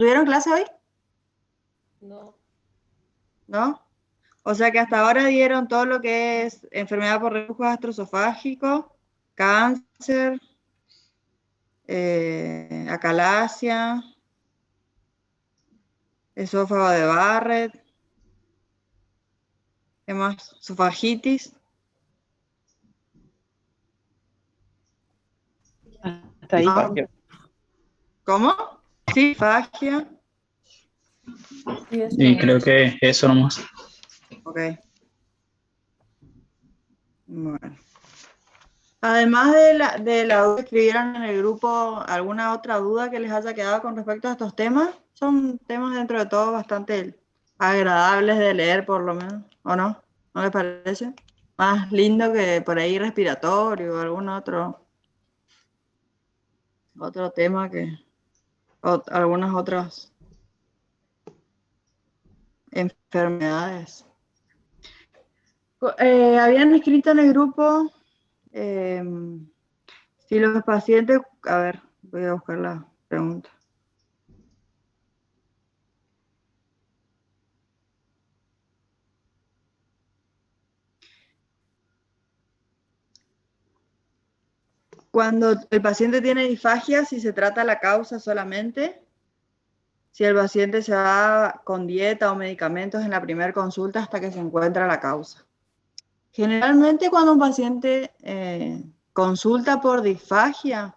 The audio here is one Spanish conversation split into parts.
¿Tuvieron clase hoy? No. ¿No? O sea que hasta ahora dieron todo lo que es enfermedad por reflujo gastroesofágico, cáncer, acalasia, esófago de Barrett, ¿qué más? Esofagitis. Hasta ahí. Ah, ¿cómo? Sí, fagia. Sí, eso Y nomás. creo que eso nomás. Ok. Bueno. Además de la duda que escribieron en el grupo, ¿alguna otra duda que les haya quedado con respecto a estos temas? Son temas dentro de todo bastante agradables de leer, por lo menos, ¿o no? ¿No les parece? Más lindo que por ahí respiratorio o algún otro tema o algunas otras enfermedades. Habían escrito en el grupo eh, si los pacientes, a ver, voy a buscar la pregunta. Cuando el paciente tiene disfagia, si se trata la causa solamente, si el paciente se va con dieta o medicamentos en la primera consulta hasta que se encuentra la causa. Generalmente cuando un paciente consulta por disfagia,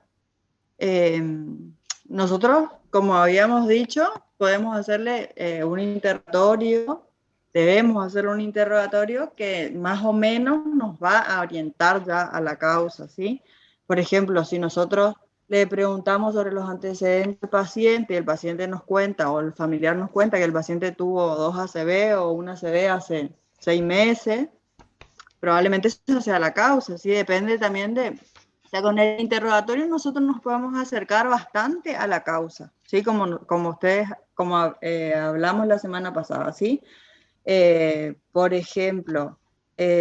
nosotros, como habíamos dicho, podemos hacerle un interrogatorio, debemos hacer un interrogatorio que más o menos nos va a orientar ya a la causa, ¿sí? Por ejemplo, si nosotros le preguntamos sobre los antecedentes del paciente, el paciente nos cuenta o el familiar nos cuenta que el paciente tuvo 2 ACV o una ACV hace 6 meses, probablemente esa sea la causa, ¿sí? Depende también de, o sea, con el interrogatorio nosotros nos podemos acercar bastante a la causa, ¿sí? Como ustedes, como hablamos la semana pasada, ¿sí? Por ejemplo,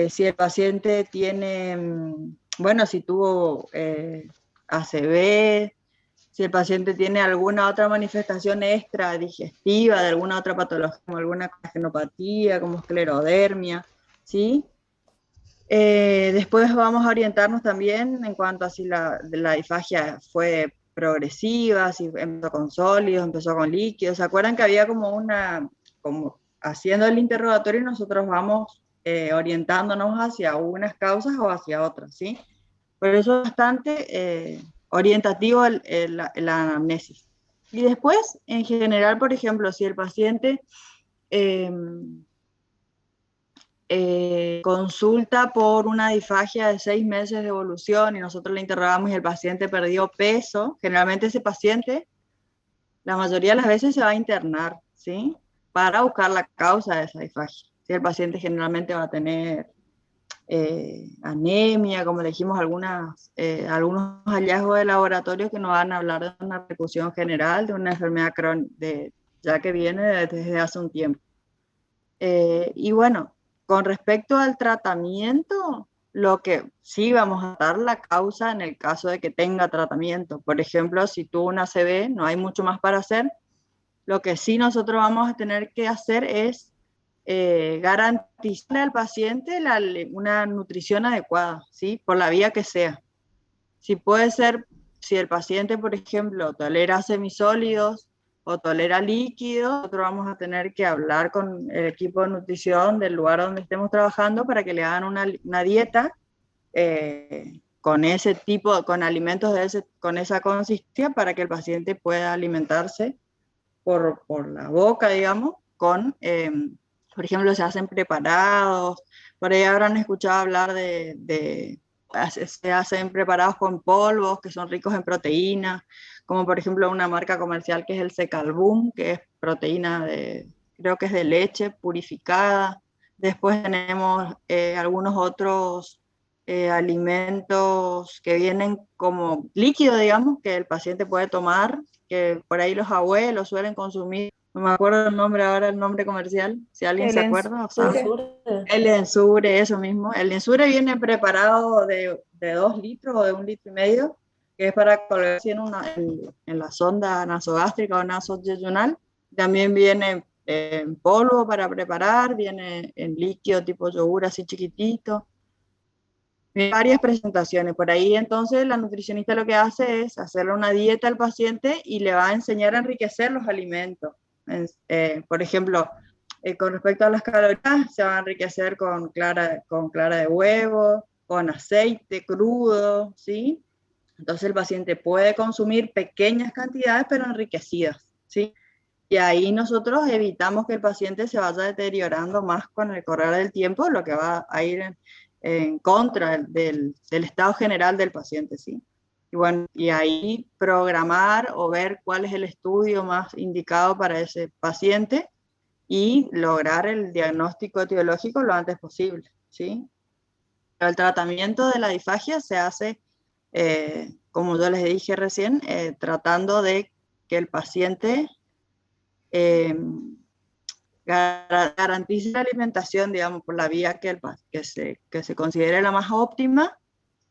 si el paciente tiene, bueno, si tuvo ACV, si el paciente tiene alguna otra manifestación extra digestiva de alguna otra patología, como alguna genopatía, como esclerodermia, ¿sí? Después vamos a orientarnos también en cuanto a si la disfagia fue progresiva, si empezó con sólidos, empezó con líquidos. ¿Se acuerdan que había como haciendo el interrogatorio y nosotros vamos orientándonos hacia unas causas o hacia otras, ¿sí? Por eso es bastante orientativo la anamnesis. Y después, en general, por ejemplo, si el paciente consulta por una disfagia de 6 meses de evolución y nosotros le interrogamos y el paciente perdió peso, generalmente ese paciente, la mayoría de las veces se va a internar, ¿sí? Para buscar la causa de esa disfagia. ¿Sí? El paciente generalmente va a tener anemia, como le dijimos, algunos hallazgos de laboratorio que nos van a hablar de una repercusión general, de una enfermedad crónica, ya que viene desde hace un tiempo. Y bueno, con respecto al tratamiento, lo que sí vamos a dar la causa en el caso de que tenga tratamiento. Por ejemplo, si tuvo una ACV, no hay mucho más para hacer. Lo que sí nosotros vamos a tener que hacer es garantizarle al paciente una nutrición adecuada, ¿sí? Por la vía que sea. Si puede ser, si el paciente, por ejemplo, tolera semisólidos o tolera líquidos, nosotros vamos a tener que hablar con el equipo de nutrición del lugar donde estemos trabajando para que le hagan una dieta con ese tipo, con alimentos con esa consistencia para que el paciente pueda alimentarse por la boca, digamos, por ejemplo, se hacen preparados, por ahí habrán escuchado hablar se hacen preparados con polvos que son ricos en proteínas, como por ejemplo una marca comercial que es el Secalbum, que es proteína creo que es de leche purificada. Después tenemos algunos otros alimentos que vienen como líquido, digamos, que el paciente puede tomar, que por ahí los abuelos suelen consumir. No me acuerdo el nombre ahora, el nombre comercial, si alguien El se acuerda o sabe. Ensure. El Ensure, eso mismo. El Ensure viene preparado de 2 litros o de 1,5 litros, que es para colgarse en la sonda nasogástrica o nasoyeyunal. También viene en polvo para preparar, viene en líquido tipo yogur así chiquitito. Varias presentaciones. Por ahí entonces la nutricionista lo que hace es hacerle una dieta al paciente y le va a enseñar a enriquecer los alimentos. Por ejemplo, con respecto a las calorías, se va a enriquecer con clara de huevo, con aceite crudo, ¿sí? Entonces el paciente puede consumir pequeñas cantidades pero enriquecidas, ¿sí? Y ahí nosotros evitamos que el paciente se vaya deteriorando más con el correr del tiempo, lo que va a ir en contra del estado general del paciente, ¿sí? Y bueno, y ahí programar o ver cuál es el estudio más indicado para ese paciente y lograr el diagnóstico etiológico lo antes posible, ¿sí? El tratamiento de la disfagia se hace, como yo les dije recién, tratando de que el paciente eh, garantice la alimentación, digamos, por la vía que se considere la más óptima,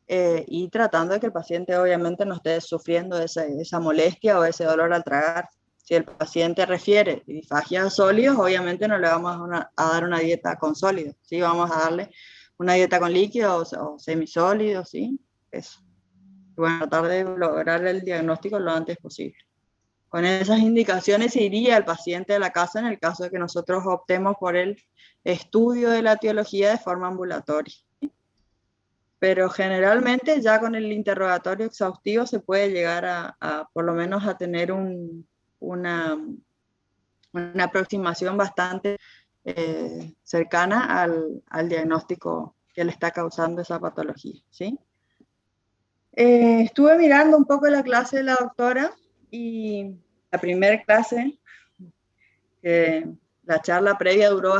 y tratando de que el paciente obviamente no esté sufriendo esa molestia o ese dolor al tragar. Si el paciente refiere disfagia a sólidos, obviamente no le vamos a dar una dieta con sólidos, ¿sí? Vamos a darle una dieta con líquidos o semisólidos, ¿sí? Eso. Bueno, tratar de lograr el diagnóstico lo antes posible. Con esas indicaciones iría el paciente a la casa en el caso de que nosotros optemos por el estudio de la etiología de forma ambulatoria. Pero generalmente ya con el interrogatorio exhaustivo se puede llegar a por lo menos a tener una aproximación bastante cercana al diagnóstico que le está causando esa patología, ¿sí? Estuve mirando un poco la clase de la doctora y la primera clase, la charla previa duró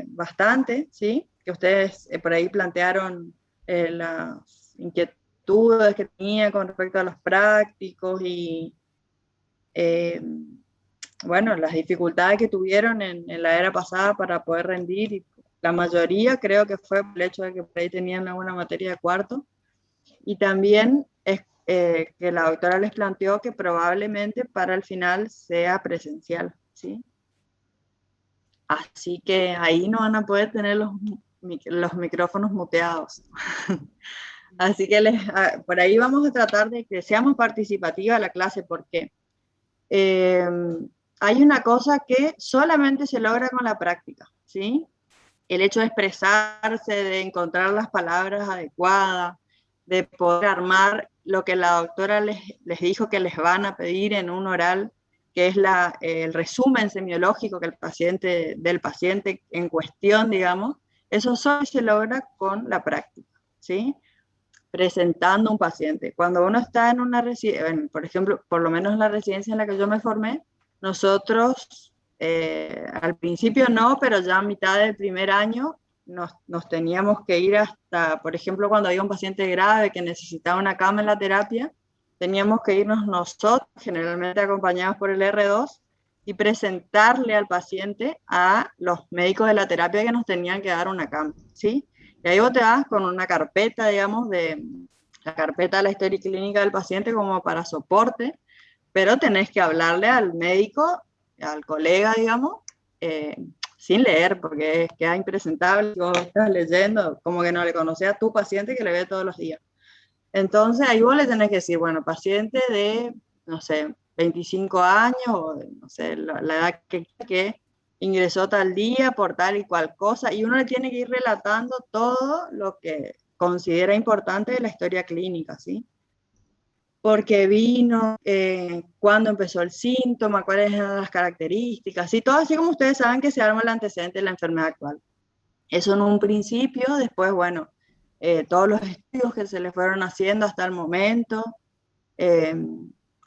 bastante, ¿sí? Que ustedes por ahí plantearon las inquietudes que tenía con respecto a los prácticos y, bueno, las dificultades que tuvieron en la era pasada para poder rendir. Y la mayoría creo que fue por el hecho de que por ahí tenían alguna materia de cuarto. Y también es que la doctora les planteó que probablemente para el final sea presencial, ¿sí? Así que ahí no van a poder tener los micrófonos muteados. Así que por ahí vamos a tratar de que seamos participativa la clase, porque hay una cosa que solamente se logra con la práctica, ¿sí? El hecho de expresarse, de encontrar las palabras adecuadas, de poder armar lo que la doctora les dijo que les van a pedir en un oral, que es el resumen semiológico que del paciente en cuestión, digamos, eso solo se logra con la práctica, ¿sí? Presentando un paciente. Cuando uno está en una residencia, por ejemplo, por lo menos en la residencia en la que yo me formé, nosotros al principio no, pero ya a mitad del primer año nos teníamos que ir hasta, por ejemplo, cuando había un paciente grave que necesitaba una cama en la terapia, teníamos que irnos nosotros, generalmente acompañados por el R2, y presentarle al paciente a los médicos de la terapia que nos tenían que dar una cama, ¿sí? Y ahí vos te vas con una carpeta, digamos, la carpeta de la historia clínica del paciente como para soporte, pero tenés que hablarle al médico, al colega, digamos, sin leer, porque queda impresentable. Si vos estás leyendo, como que no le conocés a tu paciente que le ve todos los días. Entonces ahí vos le tenés que decir, bueno, paciente de, no sé, 25 años, o no sé, la edad que ingresó tal día por tal y cual cosa, y uno le tiene que ir relatando todo lo que considera importante de la historia clínica, ¿sí? Porque vino, cuándo empezó el síntoma, cuáles eran las características, y todo así como ustedes saben que se arma el antecedente de la enfermedad actual. Eso en un principio, después, bueno, todos los estudios que se le fueron haciendo hasta el momento,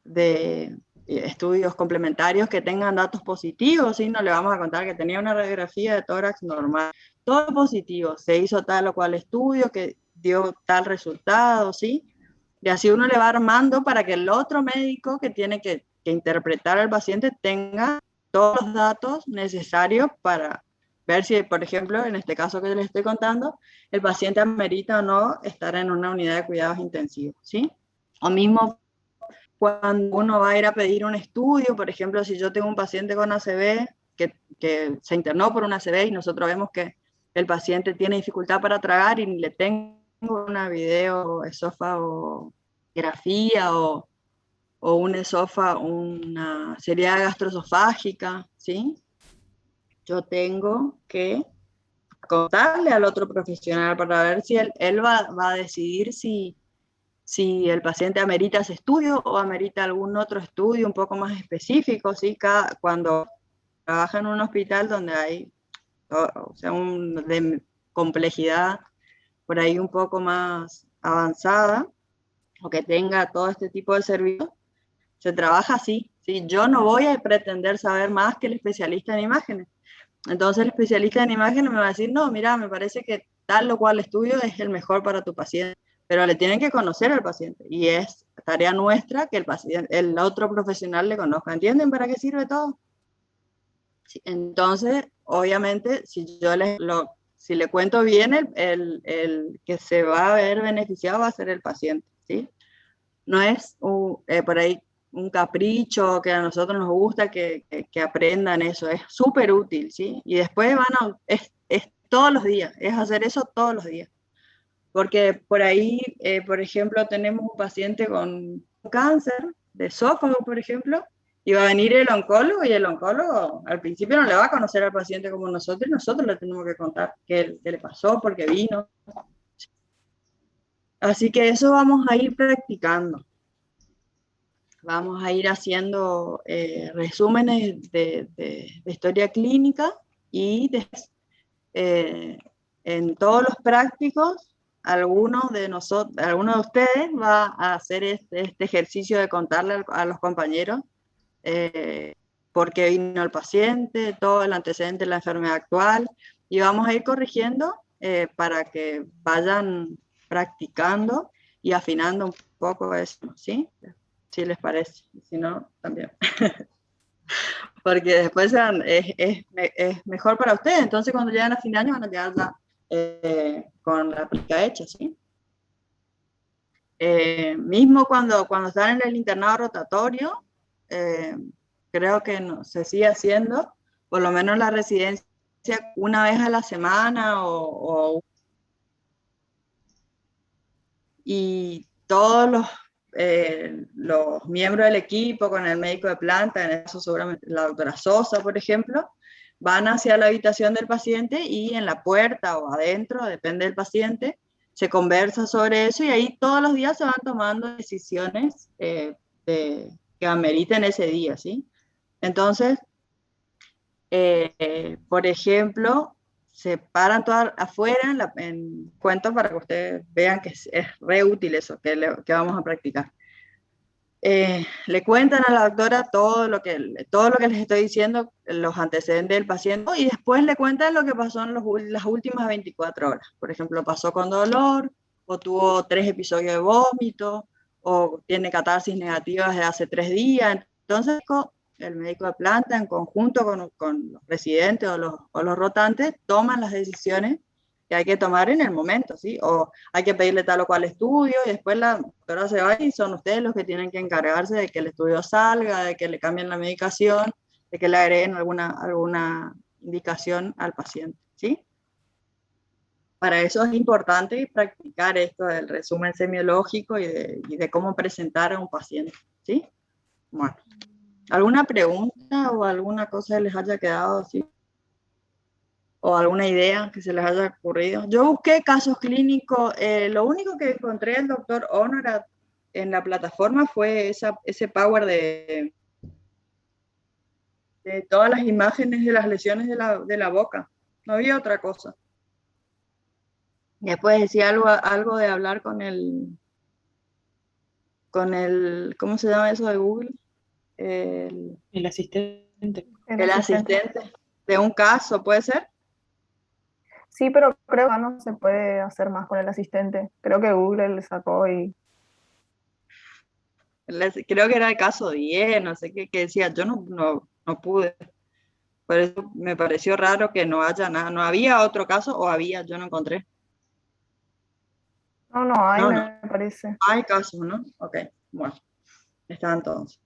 de estudios complementarios que tengan datos positivos, ¿sí? No le vamos a contar que tenía una radiografía de tórax normal, todo positivo, se hizo tal o cual estudio que dio tal resultado, ¿sí? Y así uno le va armando para que el otro médico que tiene que interpretar al paciente tenga todos los datos necesarios para ver si, por ejemplo, en este caso que les estoy contando, el paciente amerita o no estar en una unidad de cuidados intensivos, ¿sí? O mismo cuando uno va a ir a pedir un estudio, por ejemplo, si yo tengo un paciente con ACV que se internó por un ACV y nosotros vemos que el paciente tiene dificultad para tragar y le tengo una videoesofagografía o una serie gastroesofágica, ¿sí? Yo tengo que contarle al otro profesional para ver si él va a decidir si el paciente amerita ese estudio o amerita algún otro estudio un poco más específico, ¿sí? Cuando trabaja en un hospital donde hay, o sea, de complejidad por ahí un poco más avanzada, o que tenga todo este tipo de servicios, se trabaja así, ¿sí? Yo no voy a pretender saber más que el especialista en imágenes. Entonces el especialista en imágenes me va a decir, no, mira, me parece que tal o cual estudio es el mejor para tu paciente, pero le tienen que conocer al paciente y es tarea nuestra que el otro profesional le conozca. ¿Entienden para qué sirve todo? Sí, entonces, obviamente, si le cuento bien, el que se va a ver beneficiado va a ser el paciente, ¿sí? No es por ahí un capricho que a nosotros nos gusta que aprendan eso, es súper útil, ¿sí? Y después es todos los días, es hacer eso todos los días. Porque por ahí, por ejemplo, tenemos un paciente con cáncer de esófago, por ejemplo, y va a venir el oncólogo y el oncólogo al principio no le va a conocer al paciente como nosotros y nosotros le tenemos que contar qué le pasó, por qué vino. Así que eso vamos a ir practicando. Vamos a ir haciendo resúmenes de historia clínica y en todos los prácticos, alguno de ustedes va a hacer este ejercicio de contarle a los compañeros por qué vino el paciente, todo el antecedente de la enfermedad actual, y vamos a ir corrigiendo para que vayan practicando y afinando un poco eso, ¿sí? Si les parece, si no, también. Porque después es mejor para ustedes, entonces cuando llegan a fin de año van a llegar ya con la aplica hecha, ¿sí? Mismo cuando están en el internado rotatorio, creo que no, se sigue haciendo, por lo menos la residencia una vez a la semana y todos los miembros del equipo con el médico de planta, en eso seguramente la doctora Sosa, por ejemplo, van hacia la habitación del paciente y en la puerta o adentro, depende del paciente, se conversa sobre eso y ahí todos los días se van tomando decisiones que ameriten ese día, ¿sí? Entonces, por ejemplo, se paran todas afuera en cuentos para que ustedes vean que es re útil eso que vamos a practicar. Le cuentan a la doctora todo lo que les estoy diciendo, los antecedentes del paciente, y después le cuentan lo que pasó en las últimas 24 horas. Por ejemplo, pasó con dolor, o tuvo 3 episodios de vómito, o tiene catarsis negativa desde hace 3 días. Entonces, el médico de planta, en conjunto con los residentes o los rotantes, toman las decisiones que hay que tomar en el momento, ¿sí? O hay que pedirle tal o cual estudio y después la doctora se va y son ustedes los que tienen que encargarse de que el estudio salga, de que le cambien la medicación, de que le agreguen alguna indicación al paciente, ¿sí? Para eso es importante practicar esto del resumen semiológico y de cómo presentar a un paciente, ¿sí? Bueno, ¿alguna pregunta o alguna cosa que les haya quedado así? ¿O alguna idea que se les haya ocurrido? Yo busqué casos clínicos, lo único que encontré el doctor Honor en la plataforma fue ese power de todas las imágenes de las lesiones de la boca. No había otra cosa. Después decía algo de hablar ¿cómo se llama eso de Google? El asistente. El asistente de un caso, ¿puede ser? Sí, pero creo que no se puede hacer más con el asistente. Creo que Google le sacó y... Creo que era el caso 10, no sé qué, que decía, yo no pude. Por eso me pareció raro que no haya nada. ¿No había otro caso o había? Yo no encontré. No hay, No, me parece. hay casos, ¿no? Ok, bueno. Está entonces.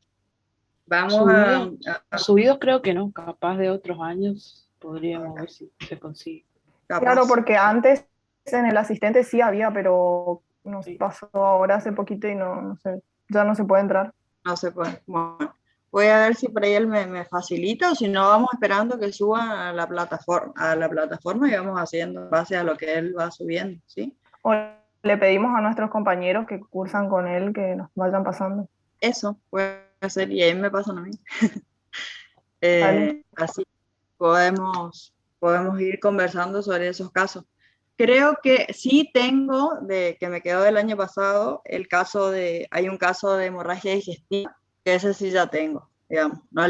Vamos Subidos, a subidos creo que no, capaz de otros años podríamos ver si se consigue. Claro, capaz. porque antes en el asistente sí había, pero nos Sí. pasó ahora hace poquito y no sé, ya no se puede entrar. No se puede. Bueno, voy a ver si por ahí él me facilita o si no vamos esperando que suba a la plataforma y vamos haciendo en base a lo que él va subiendo, ¿sí? O le pedimos a nuestros compañeros que cursan con él que nos vayan pasando. Eso puede ser y ahí me pasan a mí. Dale. Así podemos ir conversando sobre esos casos. Creo que sí tengo, que me quedó del año pasado, hay un caso de hemorragia digestiva, que ese sí ya tengo, digamos. No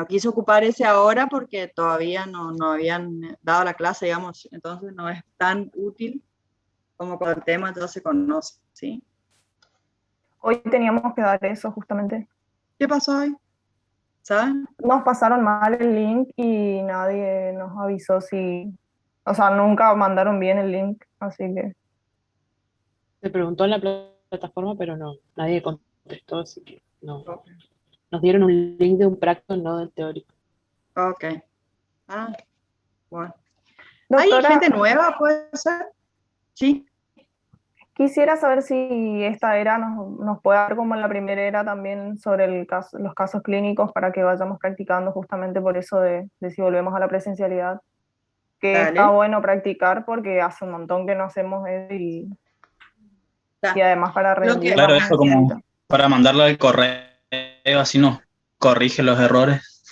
quise ocupar ese ahora porque todavía no habían dado la clase, digamos, entonces no es tan útil como cuando el tema ya se conoce, ¿sí? Hoy teníamos que dar eso justamente. ¿Qué pasó hoy? ¿Saben? Nos pasaron mal el link y nadie nos avisó si, o sea, nunca mandaron bien el link, así que Se preguntó en la plataforma, pero no, nadie contestó, así que no. Nos dieron un link de un práctico, no del teórico. Ok. Ah, bueno. ¿Hay doctora, gente nueva, puede ser? Sí. quisiera saber si esta era nos puede dar como en la primera era también sobre los casos clínicos para que vayamos practicando justamente por eso de si volvemos a la presencialidad, que está Dale. bueno practicar porque hace un montón que no hacemos eso y Da. además para Lo rendir que, Claro, vamos eso necesitando. como para mandarlo al correo, así nos corrige los errores.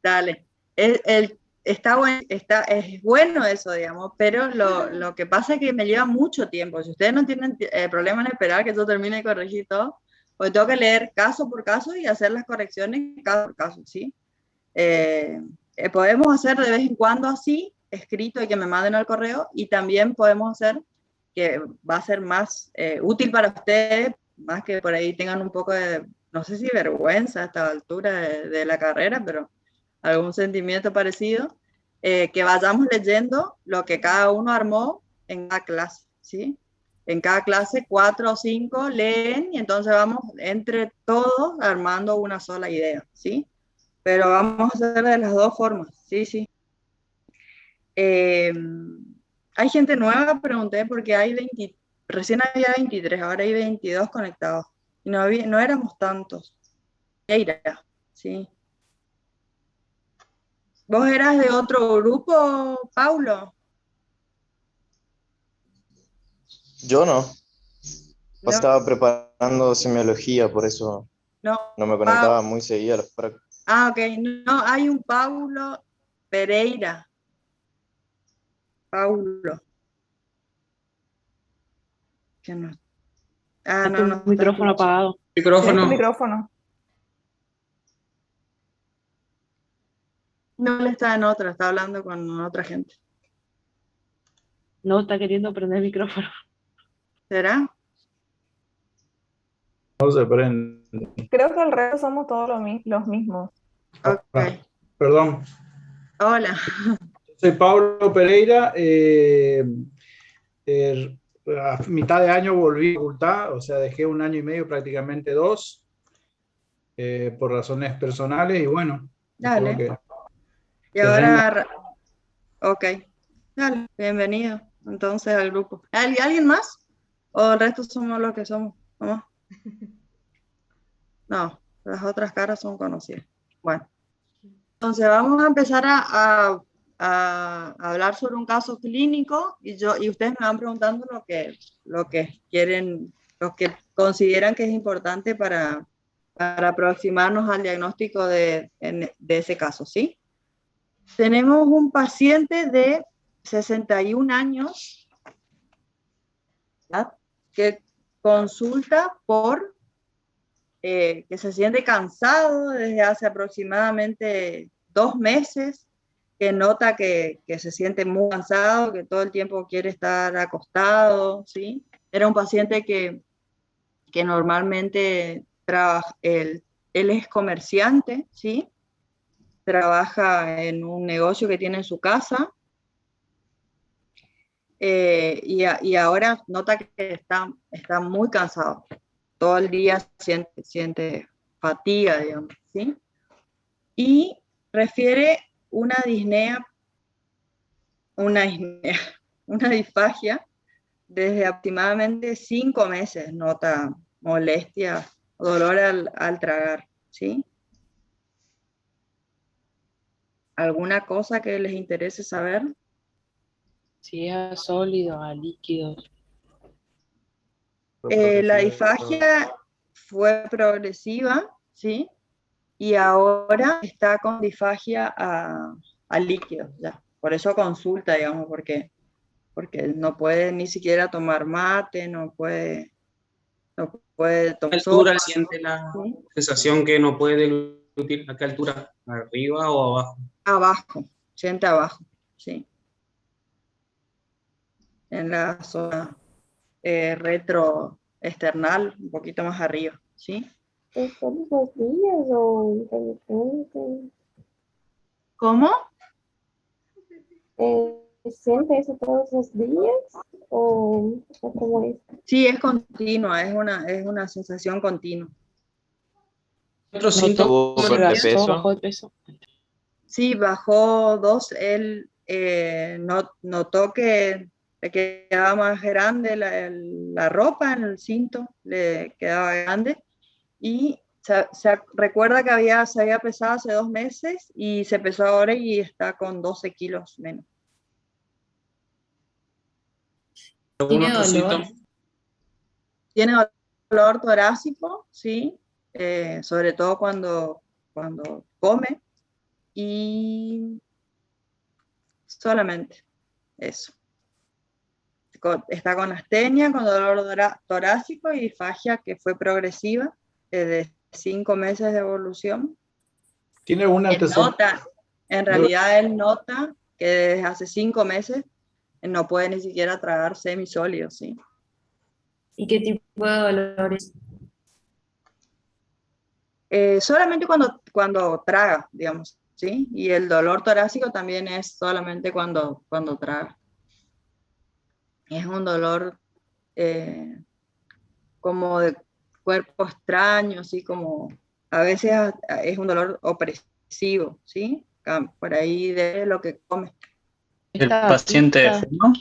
dale. Es bueno eso, digamos, pero lo que pasa es que me lleva mucho tiempo. Si ustedes no tienen problema en esperar que yo termine de corregir todo, pues tengo que leer caso por caso y hacer las correcciones caso por caso, ¿sí? Podemos hacer de vez en cuando así, escrito y que me manden al correo, y también podemos hacer que va a ser más útil para ustedes, más que por ahí tengan un poco de, no sé si vergüenza a esta altura de la carrera, pero algún sentimiento parecido, que vayamos leyendo lo que cada uno armó en cada clase, ¿sí? En cada clase 4 o 5 leen y entonces vamos entre todos armando una sola idea, ¿sí? Pero vamos a hacer de las dos formas, sí, sí. Eh, Hay gente nueva, pregunté, porque recién había 23, ahora hay 22 conectados. Y no éramos tantos. Eira, sí. ¿Vos eras de otro grupo, Paulo? Yo no. Yo No, estaba preparando semiología, por eso no. no me conectaba muy seguido a las prácticas. Ah, ok. No, hay un Paulo Pereira. Paulo. Que no. Ah, Está no, tu no está micrófono escuchando. apagado. ¿Tienes tu Micrófono. micrófono? No, él está en otra, está hablando con otra gente. No está queriendo prender el micrófono. ¿Será? No se prende. Creo que el resto somos todos los mismos. Ok. Perdón, Hola. soy Pablo Pereira. A mitad de año volví a la facultad, o sea, dejé un año y medio, prácticamente dos, por razones personales y bueno, tengo Dale. Y que ahora, ok. Dale, bienvenido entonces al grupo. ¿Alguien más? ¿O el resto somos los que somos? ¿Somos? No, las otras caras son conocidas. Bueno, entonces vamos a empezar a hablar sobre un caso clínico y ustedes me van preguntando lo que quieren, lo que consideran que es importante para aproximarnos al diagnóstico de ese caso, ¿sí? Tenemos un paciente de 61 años, ¿verdad?, que consulta que se siente cansado desde hace aproximadamente 2 meses, que nota que se siente muy cansado, que todo el tiempo quiere estar acostado, ¿sí? Era un paciente que normalmente él es comerciante, ¿sí? Trabaja en un negocio que tiene en su casa, y ahora nota que está muy cansado. todo el día siente fatiga, digamos, ¿sí? Y refiere una disnea, una disfagia, desde aproximadamente 5 meses, nota molestia o dolor al tragar, ¿sí? ¿Alguna cosa que les interese saber? Si es a sólidos, a líquidos. La disfagia fue progresiva, ¿sí? Y ahora está con disfagia a líquidos, ya. Por eso consulta, digamos, porque no puede ni siquiera tomar mate, no puede ¿A qué tomar altura sopa, siente la ¿sí? sensación que no puede deglutir? ¿A qué altura? ¿Arriba o abajo? Abajo, siente abajo, ¿sí? En la zona retroesternal, un poquito más arriba, ¿sí? ¿Es todos los días o intermitente? ¿Cómo? ¿Siente eso todos los días o cómo es? Sí, es continua, es una sensación continua. ¿Otros ¿Notó síntomas? ¿Tuvo pérdida de bajó, peso? bajó de peso? Sí, bajó 2, él notó que le quedaba más grande la ropa en el cinto, le quedaba grande, y recuerda que se había pesado hace 2 meses y se pesó ahora y está con 12 kilos menos. ¿Algún ¿Tiene otro dolor? síntoma? Tiene dolor torácico, sí, sobre todo cuando come, y solamente eso. Está con astenia, con dolor torácico y disfagia que fue progresiva, de 5 meses de evolución. ¿Tiene algún antecedente? En realidad él nota que desde hace 5 meses no puede ni siquiera tragar semisólidos, ¿sí? ¿Y qué tipo de dolores? Solamente cuando traga, digamos, ¿sí? Y el dolor torácico también es solamente cuando traga. Es un dolor como de cuerpo extraño, así como a veces es un dolor opresivo, ¿sí? Por ahí de lo que come. ¿El ¿Está paciente quista? fuma?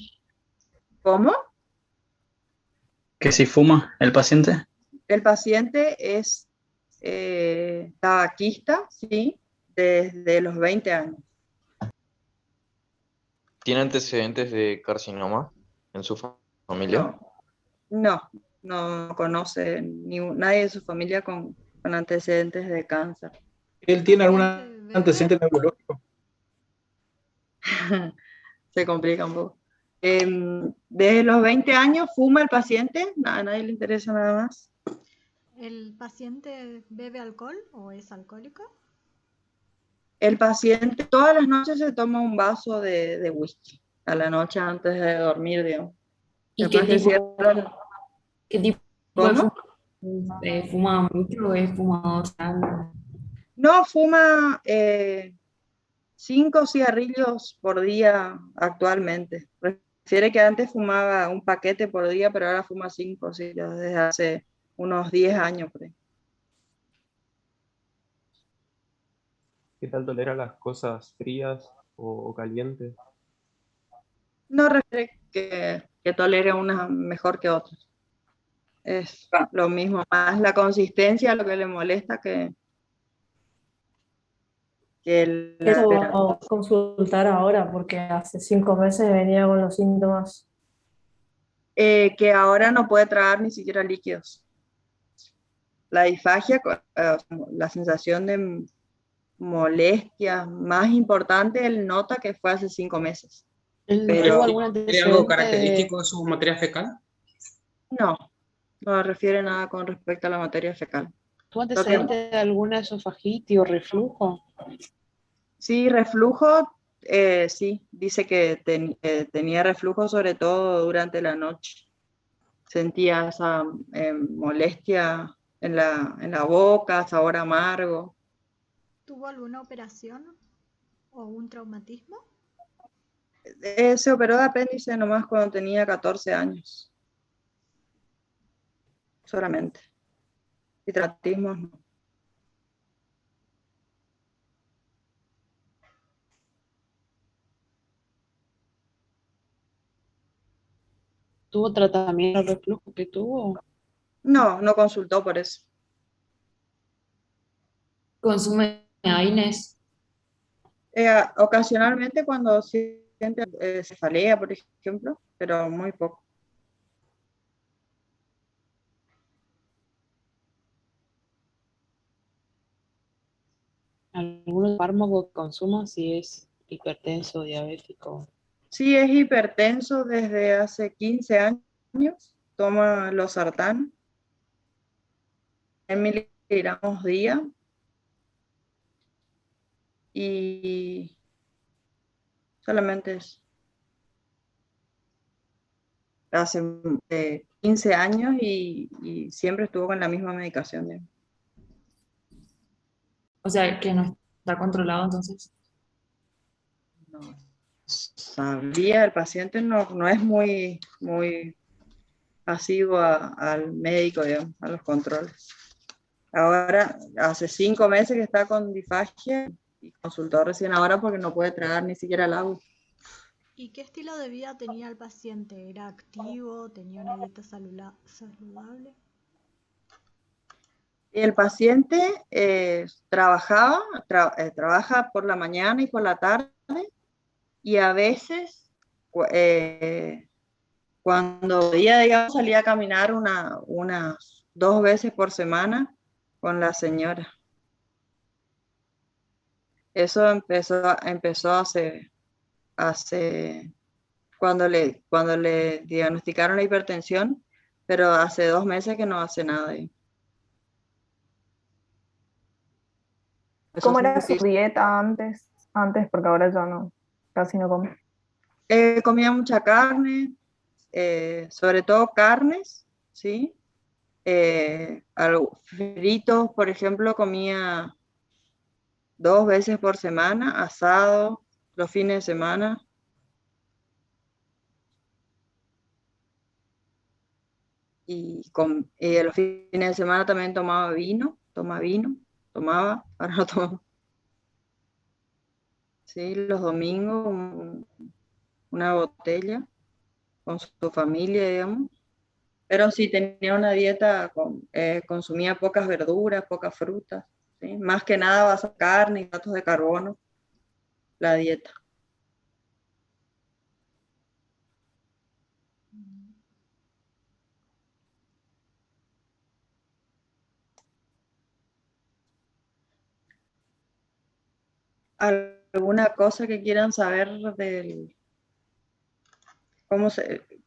¿Cómo? ¿Que si fuma el paciente? El paciente es tabaquista, ¿sí? Desde los 20 años. ¿Tiene antecedentes de carcinoma en su familia? No conoce nadie de su familia con antecedentes de cáncer. ¿Él tiene algún antecedente neurológico? Se complica un poco. Desde los 20 años fuma el paciente, a nadie le interesa nada más. ¿El paciente bebe alcohol o es alcohólico? El paciente todas las noches se toma un vaso de whisky, a la noche antes de dormir, digamos. ¿Y Después que cierra. qué tipo ¿Cómo? ¿Fuma mucho o es fumador sano? No, fuma 5 cigarrillos por día actualmente. Prefiere que antes fumaba un paquete por día, pero ahora fuma 5, sí, ya desde hace unos 10 años. Por ahí. ¿Qué tal tolera las cosas frías o calientes? No refiere que tolere una mejor que otra. Es lo mismo, más la consistencia lo que le molesta que Eso consultar ahora, porque hace 5 meses venía con los síntomas. que ahora no puede tragar ni siquiera líquidos. La disfagia, la sensación de molestia más importante, él nota que fue hace 5 meses. ¿Tuvo algún ¿Tiene algo antecedente característico de su materia fecal? No refiere nada con respecto a la materia fecal. ¿Tuvo antecedente de alguna esofagitis o reflujo? Sí, reflujo, sí, dice que tenía reflujo sobre todo durante la noche. Sentía esa molestia en la boca, sabor amargo. ¿Tuvo alguna operación o un traumatismo? Se operó de apéndice nomás cuando tenía 14 años. Solamente. y traumatismos no. ¿Tuvo tratamiento de reflujo que tuvo? No, no consultó por eso. Consume AINES. Ocasionalmente cuando siente cefalea, por ejemplo, pero muy poco. ¿Algún fármaco que consuma si es hipertenso, diabético? Sí, es hipertenso desde hace 15 años. Toma losartán, 100 miligramos día. Y solamente eso. Hace 15 años y siempre estuvo con la misma medicación. ¿Eh? O sea, que no está controlado entonces. No sabría, el paciente no es muy asiduo al médico, digamos, a los controles. Ahora, hace 5 meses que está con disfagia y consultó recién ahora porque no puede tragar ni siquiera el agua. ¿Y qué estilo de vida tenía el paciente? ¿Era activo? ¿Tenía una dieta saludable? El paciente trabaja por la mañana y por la tarde y a veces cuando podía, digamos, salía a caminar unas 2 veces por semana con la señora. Eso empezó hace cuando le diagnosticaron la hipertensión, pero hace 2 meses que no hace nada. Eso ¿Cómo era su significa- dieta antes? Antes, porque ahora ya no, casi no come. comía mucha carne, sobre todo carnes, ¿sí? Fritos, por ejemplo, comía 2 veces por semana, asado, los fines de semana. Y los fines de semana también tomaba vino, tomaba, ahora no tomo. Sí, los domingos una botella con su familia, digamos. Pero sí tenía una dieta, consumía pocas verduras, pocas frutas, ¿sí? Más que nada basa en carne, hidratos de carbono, la dieta. ¿Alguna cosa que quieran saber en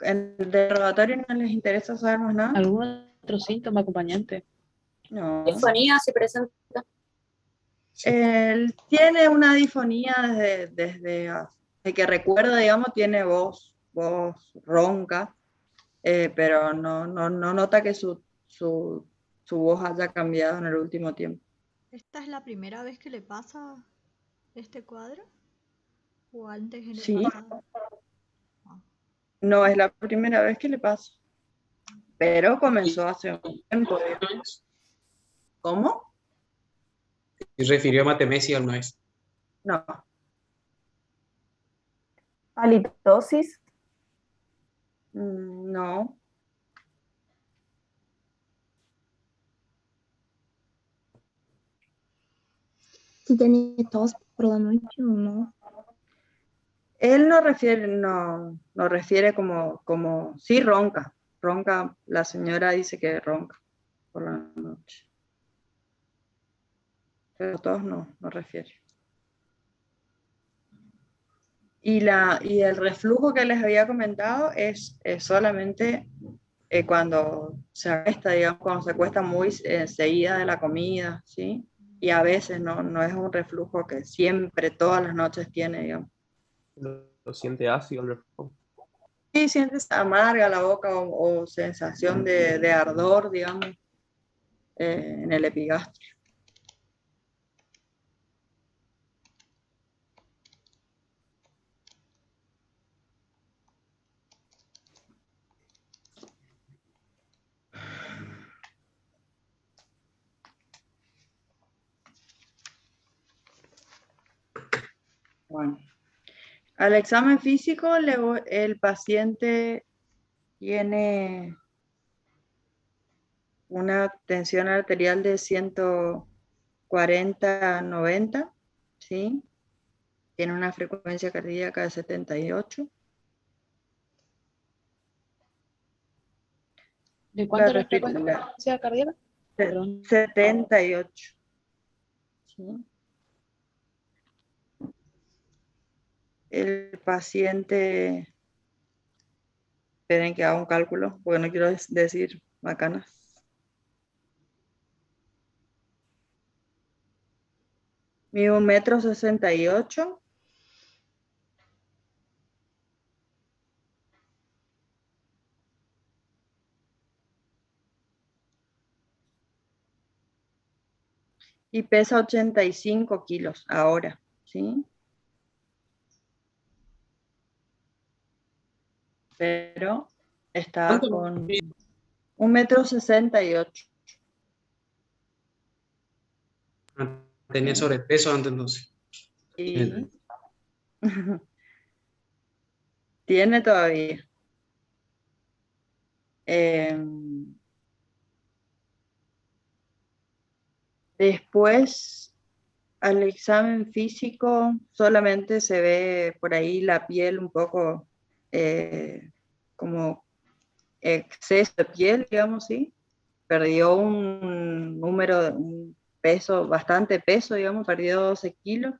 el interrogatorio no les interesa saber más nada? ¿Algún otro síntoma acompañante? No. Disfonía se presenta. Él tiene una disfonía desde que recuerda, digamos, tiene voz ronca, pero no nota que su voz haya cambiado en el último tiempo. ¿Esta es la primera vez que le pasa este cuadro? ¿O antes le Sí, pasaba? no es la primera vez que le pasa, pero comenzó hace un tiempo. Digamos. ¿Cómo? ¿Y refirió a matemesia o no es? No. ¿Halitosis? No. ¿Tú tenías tos por la noche o no? Él no refiere como, sí ronca, la señora dice que ronca por la noche, pero todos no refiere. Y el reflujo que les había comentado es solamente cuando se acuesta, digamos, cuando se acuesta muy seguida de la comida, ¿sí? Y a veces no es un reflujo que siempre, todas las noches tiene, digamos. ¿Lo siente ácido el reflujo? Sí, sientes amarga la boca o sensación de ardor, digamos, en el epigastrio. Bueno. Al examen físico, el paciente tiene una tensión arterial de 140/90, ¿sí? Tiene una frecuencia cardíaca de 78. ¿De cuánto La la frecuencia cardíaca? Perdón. 78. ¿Sí? El paciente, esperen que haga un cálculo, porque no quiero decir macanas. Mide 1,68 m. Y pesa 85 kilos ahora, ¿sí? Pero está con 1,68 m. Tenía sobrepeso antes, entonces. Y tiene todavía. Después, al examen físico, solamente se ve por ahí la piel un poco como exceso de piel, digamos, ¿sí? Perdió un peso, bastante peso, digamos, perdió 12 kilos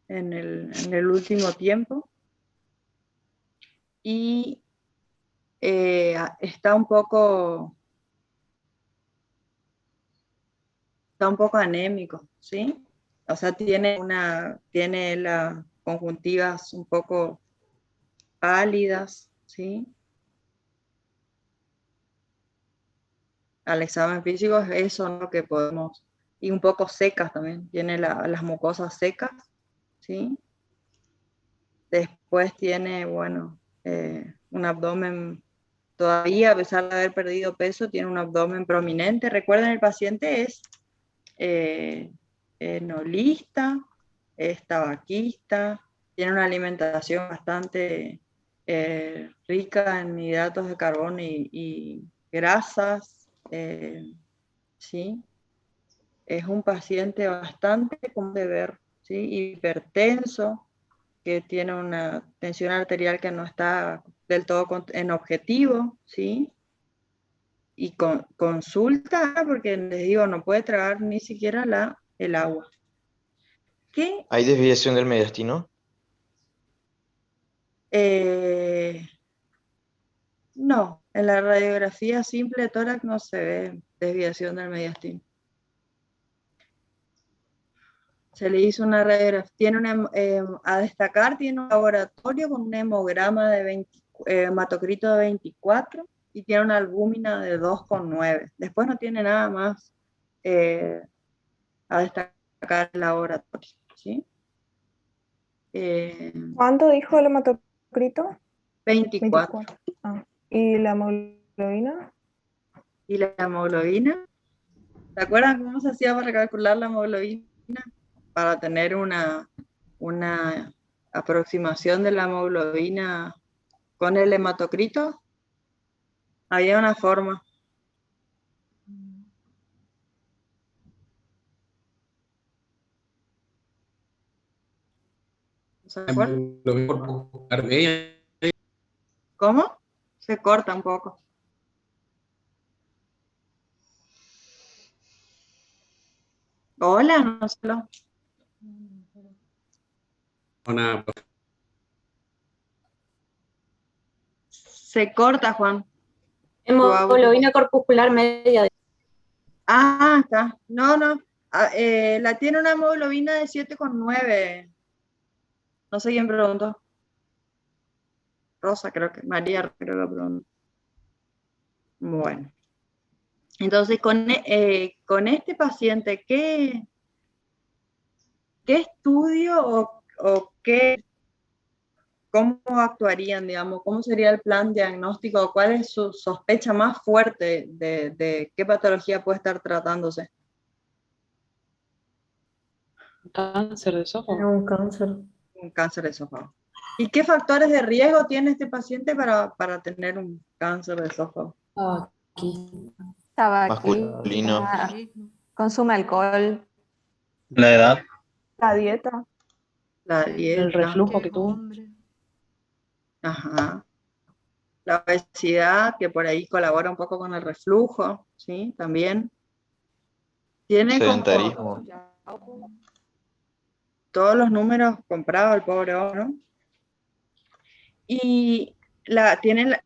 en el último tiempo. Y está un poco anémico, ¿sí? O sea, tiene las conjuntivas un poco pálidas, ¿sí? Al examen físico es eso, ¿no? Que podemos, y un poco secas también, tiene las mucosas secas, ¿sí? Después tiene, bueno, un abdomen, todavía a pesar de haber perdido peso, tiene un abdomen prominente. Recuerden, el paciente es enolista, es tabaquista, tiene una alimentación bastante rica en hidratos de carbono y grasas, ¿sí? Es un paciente bastante común de ver, ¿sí? Hipertenso, que tiene una tensión arterial que no está del todo en objetivo, ¿sí? Y consulta, porque les digo, no puede tragar ni siquiera el agua. ¿Qué? ¿Hay desviación del mediastino? No, en la radiografía simple de tórax no se ve desviación del mediastino. Se le hizo una radiografía, a destacar, tiene un laboratorio con un hemograma de hematocrito de 24 y tiene una albúmina de 2,9. Después no tiene nada más a destacar el laboratorio, ¿sí? ¿Cuánto dijo el hematocrito? 24. Ah. ¿Y la hemoglobina? ¿Y la hemoglobina? ¿Se acuerdan cómo se hacía para calcular la hemoglobina? Para tener una aproximación de la hemoglobina con el hematocrito, había una forma. ¿Se acuerdan? ¿Cómo? Se corta un poco. Hola, no sé. Se corta, Juan. Hemoglobina corpuscular media. Ah, está. No. La tiene una hemoglobina de 7,9. No sé quién preguntó. Rosa, creo que. María, creo que preguntó. Bueno. Entonces, con este paciente, ¿qué estudio o cómo actuarían, digamos? ¿Cómo sería el plan diagnóstico? ¿Cuál es su sospecha más fuerte de qué patología puede estar tratándose? Cáncer de esófago. Era un cáncer. Un cáncer de esófago. ¿Y qué factores de riesgo tiene este paciente para tener un cáncer de esófago? Aquí. Masculino. Consume alcohol, La edad. la dieta. La El dieta. reflujo Que que es tuvo. hombre. Ajá. La obesidad, que por ahí colabora un poco con el reflujo, ¿sí? También. Tiene como Sedentarismo. todos los números comprados el pobre hombre, ¿no? Y tiene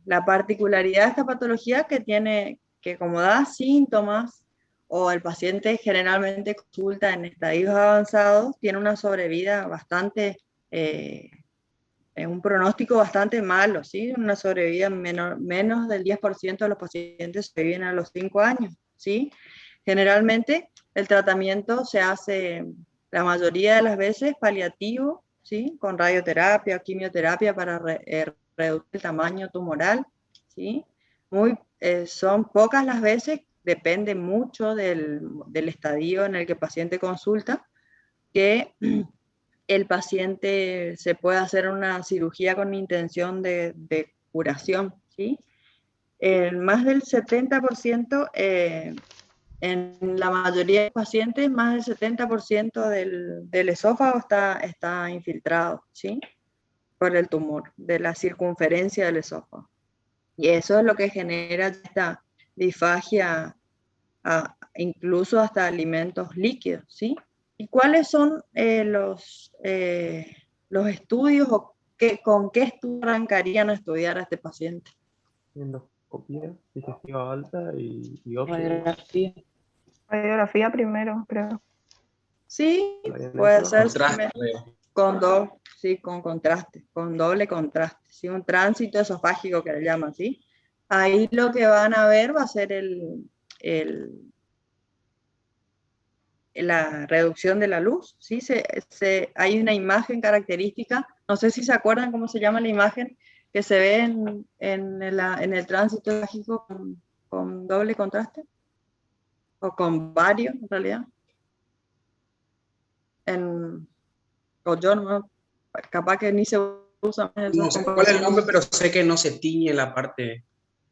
la particularidad de esta patología que tiene que como da síntomas o el paciente generalmente consulta en estadios avanzados, tiene una sobrevida bastante, un pronóstico bastante malo, ¿sí? Una sobrevida menos del 10% de los pacientes sobreviven a los 5 años, ¿sí? Generalmente el tratamiento se hace la mayoría de las veces paliativo, ¿sí? Con radioterapia o quimioterapia para reducir el tamaño tumoral, ¿sí? Son pocas las veces, depende mucho del estadio en el que el paciente consulta, que el paciente se puede hacer una cirugía con intención de curación, ¿sí? Más del 70%, en la mayoría de los pacientes, más del 70% del esófago está infiltrado, ¿sí? Por el tumor, de la circunferencia del esófago. Y eso es lo que genera esta disfagia, incluso hasta alimentos líquidos, ¿sí? ¿Y cuáles son los estudios o con qué estudio arrancarían a estudiar a este paciente? Endoscopía, digestiva alta y biopsia. Radiografía. Radiografía primero, creo. Sí, ¿La habían puede hecho? ser Contraste. con contraste, con doble contraste, ¿sí? Un tránsito esofágico que le llaman, ¿sí? Ahí lo que van a ver va a ser la reducción de la luz, ¿sí? Hay una imagen característica, no sé si se acuerdan cómo se llama la imagen, que se ve en el tránsito esofágico con doble contraste, o con varios en realidad. O yo no, capaz que ni se usa. No sé cuál es el nombre, pero sé que no se tiñe la parte.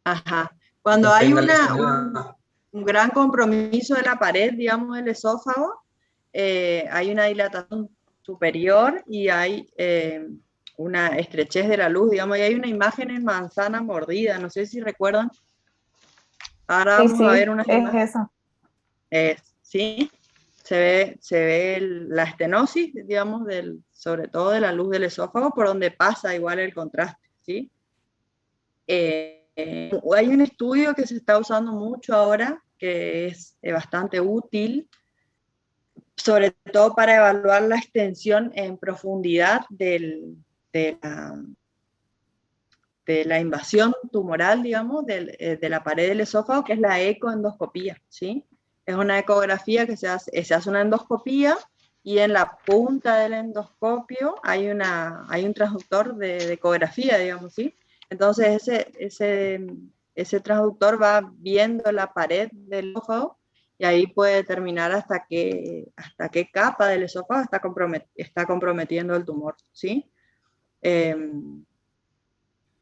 Ajá. Cuando No hay tenga lesionada. un gran compromiso de la pared, digamos, del esófago, hay una dilatación superior y hay una estrechez de la luz, digamos, y hay una imagen en manzana mordida, no sé si recuerdan. Ahora Sí, vamos a ver unas es imágenes. esa. Sí, se ve la estenosis, digamos, sobre todo de la luz del esófago, por donde pasa igual el contraste, ¿sí? Hay un estudio que se está usando mucho ahora, que es bastante útil, sobre todo para evaluar la extensión en profundidad de la invasión tumoral, digamos, de la pared del esófago, que es la ecoendoscopía, ¿sí? Es una ecografía que se hace una endoscopía y en la punta del endoscopio hay un transductor de ecografía, digamos, ¿sí? Entonces ese transductor va viendo la pared del esófago y ahí puede determinar hasta qué capa del esófago está comprometiendo el tumor, ¿sí?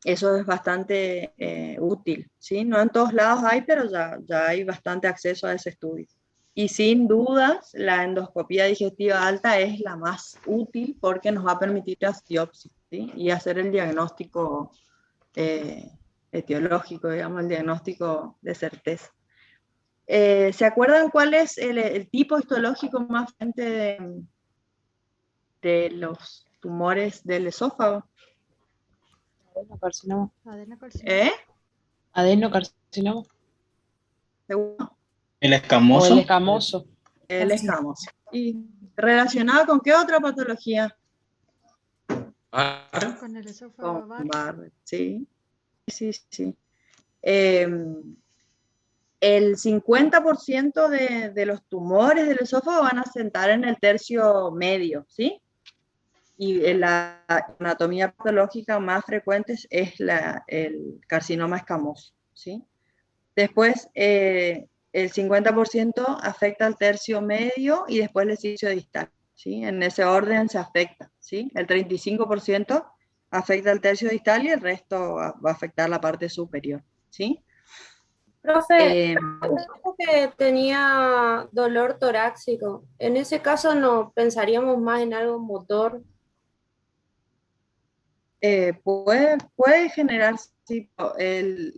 Eso es bastante útil, ¿sí? No en todos lados hay, pero ya hay bastante acceso a ese estudio. Y sin dudas, la endoscopía digestiva alta es la más útil porque nos va a permitir la biopsia, ¿sí? Y hacer el diagnóstico etiológico, digamos, el diagnóstico de certeza. ¿Se acuerdan cuál es el tipo histológico más frecuente de los tumores del esófago? Adenocarcinoma. Adenocarcinoma. ¿Seguro? El O escamoso. el escamoso. El escamoso. ¿Y relacionado con qué otra patología? Con el esófago Con Barrett, sí. Sí. El 50% de los tumores del esófago van a sentar en el tercio medio, ¿sí? Y la anatomía patológica más frecuente es el carcinoma escamoso, ¿sí? Después, el 50% afecta al tercio medio y después el isquio distal, ¿sí? En ese orden se afecta, ¿sí? El 35% afecta al tercio distal y el resto va a afectar la parte superior, ¿sí? Profe, dijo que tenía dolor torácico. En ese caso no pensaríamos más en algo motor. Puede generar sí, el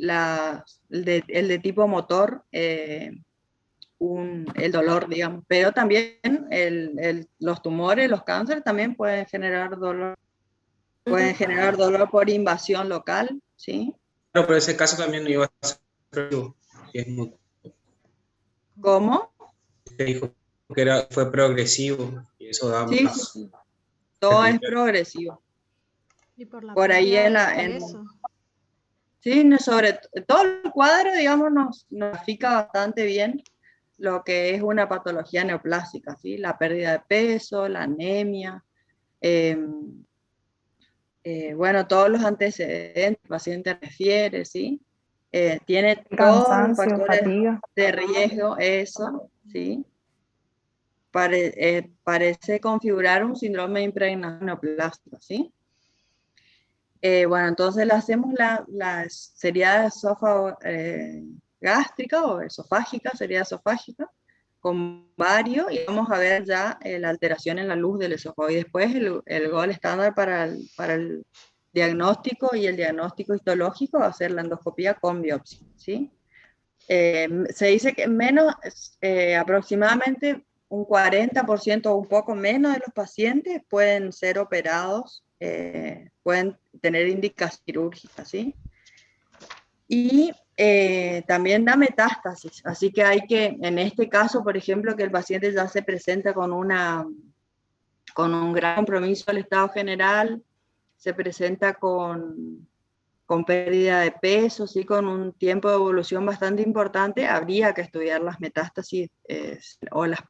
de tipo motor, el dolor, digamos, pero también los tumores, los cánceres también pueden generar dolor. Pueden generar dolor por invasión local, ¿sí? Claro, pero ese caso también no iba a ser progresivo. ¿Cómo? Te dijo que fue progresivo y eso da Sí, más. sí. Todo es progresivo. Y por la Por ahí pérdida de peso. sí, sobre todo el cuadro, digamos, nos grafica bastante bien lo que es una patología neoplásica, ¿sí? La pérdida de peso, la anemia, bueno, todos los antecedentes, el paciente refiere, ¿sí? Tiene todos los Cansancio, factores fatiga. de riesgo, eso, ¿sí? Parece configurar un síndrome de impregnación neoplástica, ¿sí? Bueno, entonces le hacemos sería esófago gástrica o esofágica, sería esofágica, con varios, y vamos a ver ya la alteración en la luz del esófago. Y después el gol estándar para el diagnóstico y el diagnóstico histológico va a ser la endoscopía con biopsia, ¿sí? Se dice que aproximadamente un 40% o un poco menos de los pacientes pueden ser operados, pueden tener indicación quirúrgica, ¿sí? Y también da metástasis, así que hay que, en este caso, por ejemplo, que el paciente ya se presenta con un gran compromiso del estado general, se presenta con pérdida de peso, ¿sí? Con un tiempo de evolución bastante importante, habría que estudiar las metástasis o las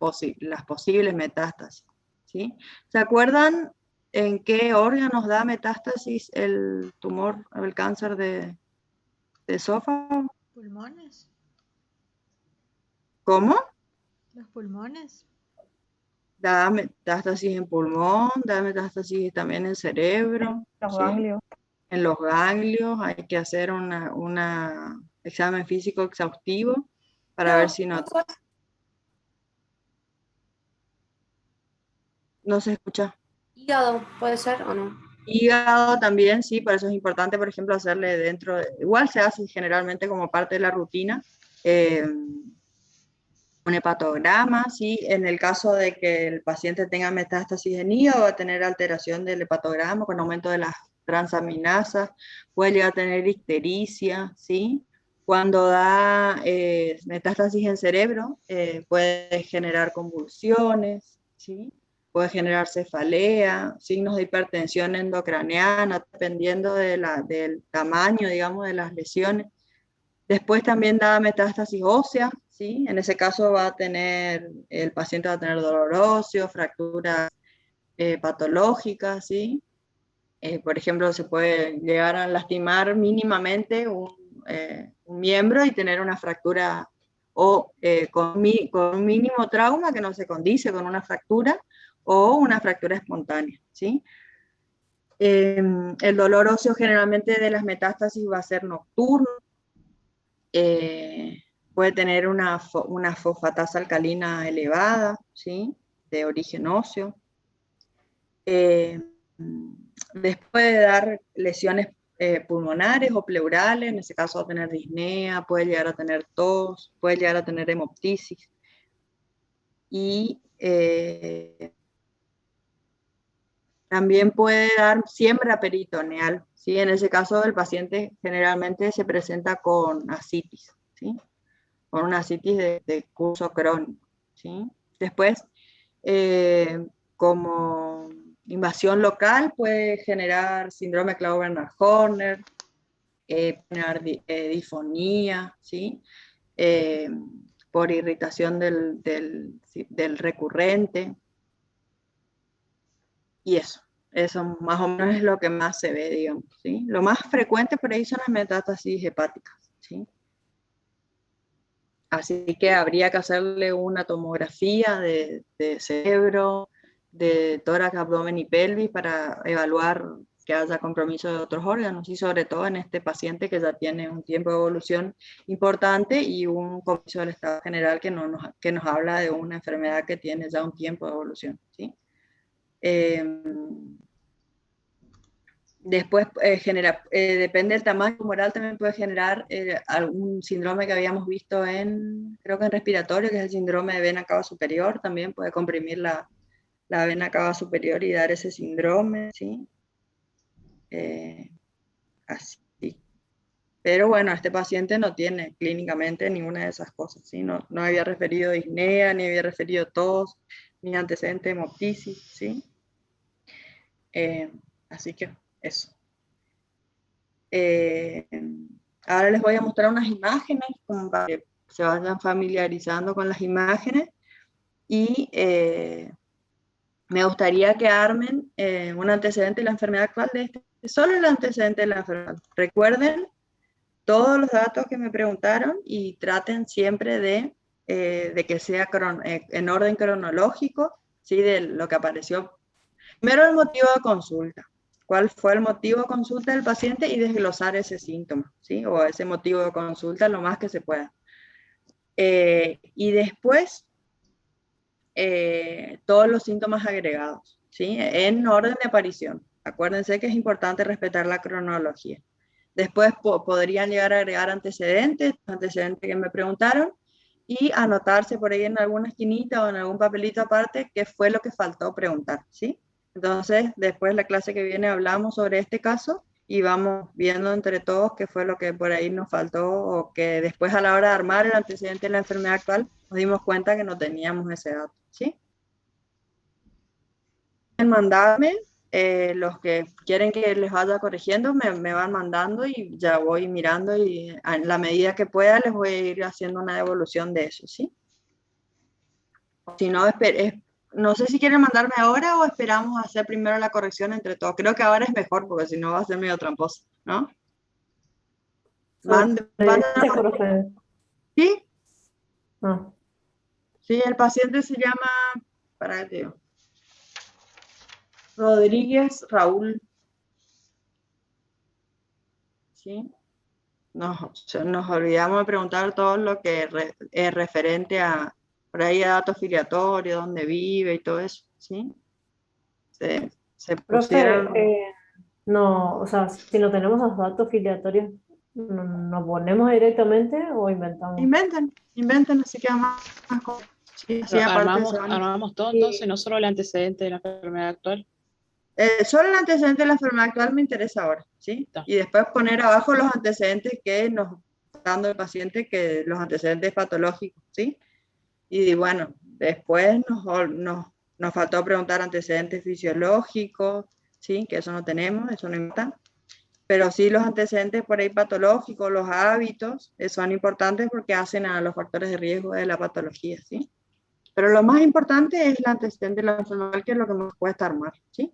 posibles metástasis, ¿sí? ¿Se acuerdan en qué órganos da metástasis el tumor, el cáncer de esófago? ¿Pulmones? ¿Cómo? ¿Los pulmones? Da metástasis en pulmón, da metástasis también en cerebro. Los ¿sí? ganglios. En los ganglios hay que hacer un examen físico exhaustivo para ver si no se escucha. Hígado, ¿puede ser o no? Hígado también, sí, por eso es importante, por ejemplo, hacerle igual se hace generalmente como parte de la rutina, un hepatograma, ¿sí? En el caso de que el paciente tenga metástasis en hígado, va a tener alteración del hepatograma con aumento de las transaminasas, puede llegar a tener ictericia, ¿sí? Cuando da metástasis en cerebro, puede generar convulsiones, ¿sí? Puede generar cefalea, signos de hipertensión endocraniana, dependiendo del tamaño, digamos, de las lesiones. Después también da metástasis ósea, ¿sí? En ese caso el paciente va a tener dolor óseo, fracturas patológicas, ¿sí? Por ejemplo, se puede llegar a lastimar mínimamente un miembro y tener una fractura o con un mínimo trauma que no se condice con una fractura o una fractura espontánea, ¿sí? El dolor óseo generalmente de las metástasis va a ser nocturno, puede tener una fosfatasa alcalina elevada, ¿sí? De origen óseo. Después de dar lesiones pulmonares o pleurales, en ese caso va a tener disnea, puede llegar a tener tos, puede llegar a tener hemoptisis. Y también puede dar siembra peritoneal, ¿sí? En ese caso el paciente generalmente se presenta con ascitis, ¿sí? Con una ascitis de curso crónico, ¿sí? Después, como invasión local, puede generar síndrome Clauber-Horner, generar difonía, ¿sí? Por irritación del recurrente. Y eso más o menos es lo que más se ve, digamos, ¿sí? Lo más frecuente por ahí son las metástasis hepáticas, ¿sí? Así que habría que hacerle una tomografía de cerebro, de tórax, abdomen y pelvis para evaluar que haya compromiso de otros órganos, y sobre todo en este paciente que ya tiene un tiempo de evolución importante y un compromiso del estado general que nos habla de una enfermedad que tiene ya un tiempo de evolución, ¿sí? Después depende del tamaño tumoral, también puede generar algún síndrome que habíamos visto creo que en respiratorio, que es el síndrome de vena cava superior, también puede comprimir la vena cava superior y dar ese síndrome, ¿sí? Así. Pero bueno, este paciente no tiene clínicamente ninguna de esas cosas, ¿sí? No había referido disnea, ni había referido tos, ni antecedente de hemoptisis, ¿sí? Así que eso. Ahora les voy a mostrar unas imágenes como para que se vayan familiarizando con las imágenes, y me gustaría que armen un antecedente de la enfermedad actual de solo el antecedente de la enfermedad. Recuerden todos los datos que me preguntaron y traten siempre de que sea en orden cronológico, ¿sí? De lo que apareció. Primero, el motivo de consulta. ¿Cuál fue el motivo de consulta del paciente? Y desglosar ese síntoma, ¿sí? O ese motivo de consulta lo más que se pueda. Y después, todos los síntomas agregados, ¿sí? En orden de aparición. Acuérdense que es importante respetar la cronología. Después podrían llegar a agregar antecedentes que me preguntaron, y anotarse por ahí en alguna esquinita o en algún papelito aparte qué fue lo que faltó preguntar, ¿sí? Entonces, después la clase que viene hablamos sobre este caso y vamos viendo entre todos qué fue lo que por ahí nos faltó, o que después a la hora de armar el antecedente de la enfermedad actual nos dimos cuenta que no teníamos ese dato, ¿sí? Mandarme, los que quieren que les vaya corrigiendo me van mandando y ya voy mirando, y en la medida que pueda les voy a ir haciendo una devolución de eso, ¿sí? Si no, no sé si quieren mandarme ahora o esperamos a hacer primero la corrección entre todos. Creo que ahora es mejor porque si no va a ser medio tramposo, ¿no? ¿Sí? No. Sí, el paciente se llama, para que te digo, Rodríguez Raúl. ¿Sí? Nos olvidamos de preguntar todo lo que es referente a, por ahí, a datos filiatorios, dónde vive y todo eso, ¿sí? Se pusieron... no, o sea, si no tenemos los datos filiatorios, ¿nos ponemos directamente o inventamos? Inventan, así que más sí, así armamos todo, entonces, no solo el antecedente de la enfermedad actual. Solo el antecedente de la enfermedad actual me interesa ahora, ¿sí? Y después poner abajo los antecedentes que nos está dando el paciente, que los antecedentes patológicos, ¿sí? Y bueno, después nos faltó preguntar antecedentes fisiológicos, ¿sí? Que eso no tenemos, eso no importa. Pero sí los antecedentes por ahí patológicos, los hábitos, son importantes porque hacen a los factores de riesgo de la patología, ¿sí? Pero lo más importante es el antecedente de la enfermedad, que es lo que nos cuesta armar, ¿sí?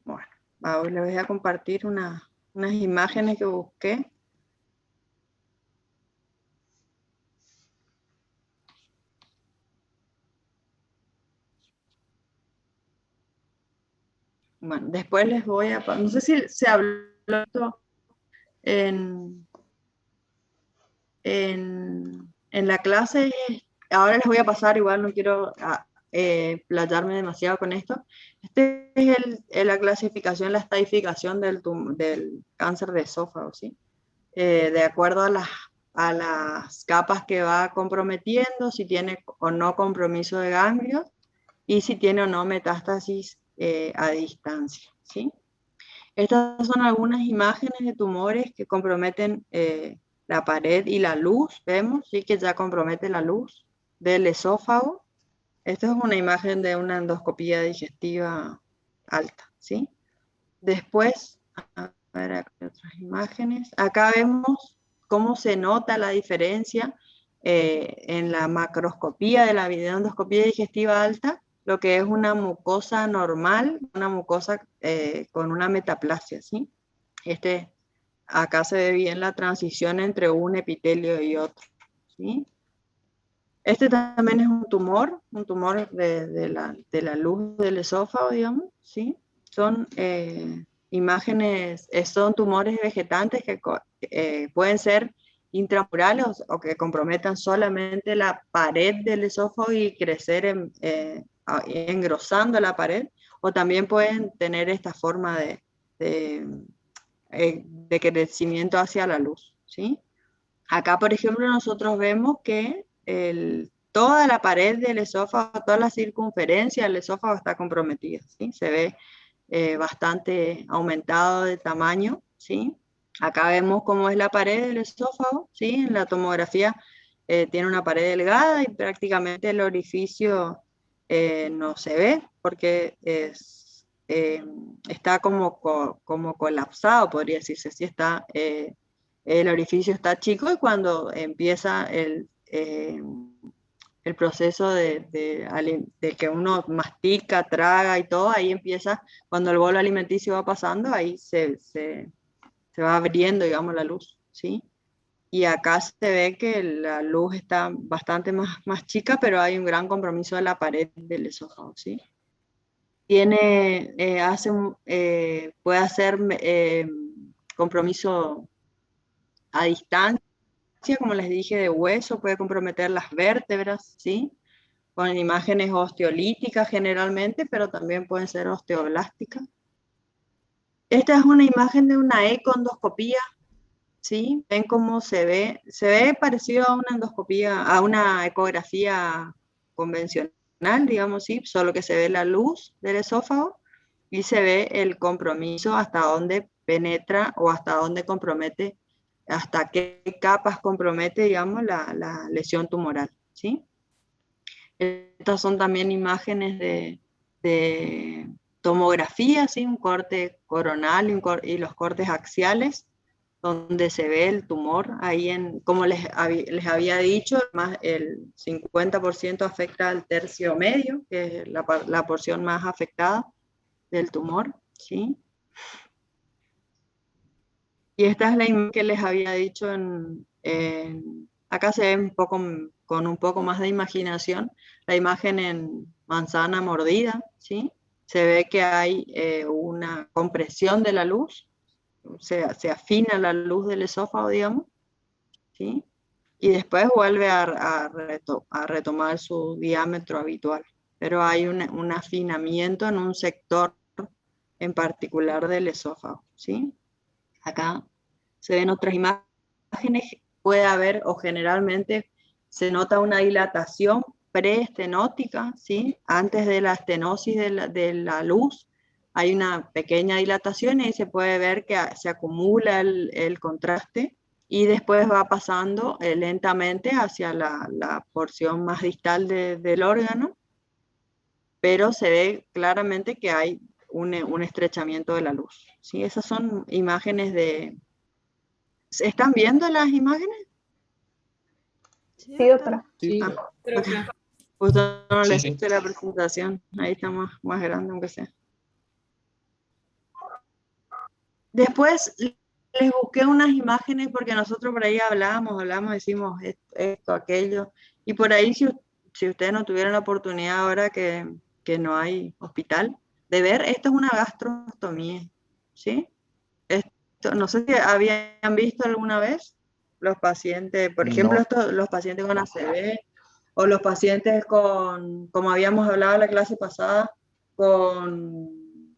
Bueno, ahora les voy a compartir unas imágenes que busqué. Bueno, después les voy a... No sé si se habló en la clase. Ahora les voy a pasar, igual no quiero playarme demasiado con esto. Este es la clasificación, la estadificación del cáncer de esófago, ¿sí? De acuerdo a las capas que va comprometiendo, si tiene o no compromiso de ganglios y si tiene o no metástasis a distancia, ¿sí? Estas son algunas imágenes de tumores que comprometen la pared y la luz. Vemos, sí, que ya compromete la luz del esófago. Esta es una imagen de una endoscopía digestiva alta, ¿sí? Después, a ver, acá hay otras imágenes. Acá vemos cómo se nota la diferencia en la macroscopía de la videoendoscopía digestiva alta, lo que es una mucosa normal, una mucosa con una metaplasia, ¿sí? Este acá se ve bien la transición entre un epitelio y otro, ¿sí? Este también es un tumor de la luz del esófago, digamos, ¿sí? Son imágenes, son tumores vegetantes que pueden ser intramurales o que comprometan solamente la pared del esófago y crecer engrosando la pared, o también pueden tener esta forma de crecimiento hacia la luz, ¿sí? Acá, por ejemplo, nosotros vemos que toda la pared del esófago, toda la circunferencia del esófago está comprometida, ¿sí? Se ve bastante aumentado de tamaño, ¿sí? Acá vemos cómo es la pared del esófago, ¿sí? En la tomografía tiene una pared delgada y prácticamente el orificio no se ve porque está como colapsado, podría decirse, ¿sí? Está... el orificio está chico y cuando empieza el proceso de que uno mastica, traga y todo, ahí empieza, cuando el bolo alimenticio va pasando, ahí se va abriendo, digamos, la luz, ¿sí? Y acá se ve que la luz está bastante más chica, pero hay un gran compromiso de la pared del esófago, ¿sí? Puede hacer compromiso a distancia, como les dije, de hueso, puede comprometer las vértebras, ¿sí? Con imágenes osteolíticas generalmente, pero también pueden ser osteoblásticas. Esta es una imagen de una econdoscopía, ¿sí? Ven cómo se ve parecido a una endoscopía, a una ecografía convencional, digamos, ¿sí? Solo que se ve la luz del esófago y se ve el compromiso hasta dónde penetra o hasta dónde compromete, hasta qué capas compromete, digamos, la lesión tumoral, ¿sí? Estas son también imágenes de tomografía, ¿sí? Un corte coronal y los cortes axiales, donde se ve el tumor. Ahí, como les había dicho, más el 50% afecta al tercio medio, que es la porción más afectada del tumor, ¿sí? Y esta es la imagen que les había dicho acá se ve con un poco más de imaginación, la imagen en manzana mordida, ¿sí? Se ve que hay una compresión de la luz, se afina la luz del esófago, digamos, ¿sí? Y después vuelve a retomar su diámetro habitual. Pero hay un afinamiento en un sector en particular del esófago, ¿sí? Acá se ven otras imágenes, puede haber o generalmente se nota una dilatación preestenótica, ¿sí? Antes de la estenosis de la luz hay una pequeña dilatación y se puede ver que se acumula el contraste y después va pasando lentamente hacia la porción más distal del órgano, pero se ve claramente que hay un estrechamiento de la luz, ¿sí? Esas son imágenes de... ¿Están viendo las imágenes? Sí, doctora. Sí, Okay. Justo no les hice la presentación, ahí está más grande aunque sea. Después les busqué unas imágenes porque nosotros por ahí hablamos, decimos esto, aquello, y por ahí si ustedes no tuvieron la oportunidad ahora que no hay hospital, de ver, esto es una gastrostomía, ¿sí? Esto, no sé si habían visto alguna vez los pacientes, por ejemplo, los pacientes con ACV o los pacientes como habíamos hablado en la clase pasada, con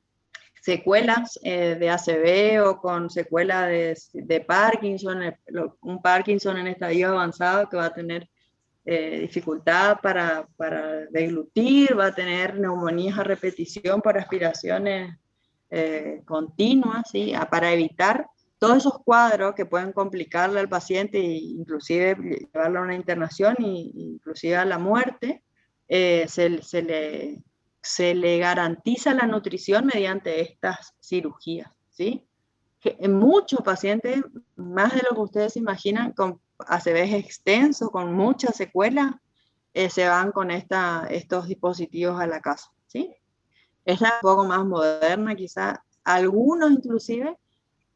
secuelas de ACV o con secuela de Parkinson, un Parkinson en estadio avanzado que va a tener dificultad para deglutir, va a tener neumonías a repetición por aspiraciones continuas, ¿sí? Para evitar todos esos cuadros que pueden complicarle al paciente e inclusive llevarlo a una internación e inclusive a la muerte, se le garantiza la nutrición mediante estas cirugías, ¿sí? Que en muchos pacientes, más de lo que ustedes imaginan, con ACV extenso, con muchas secuelas, se van con estos dispositivos a la casa, ¿sí? Esta es un poco más moderna, quizás algunos inclusive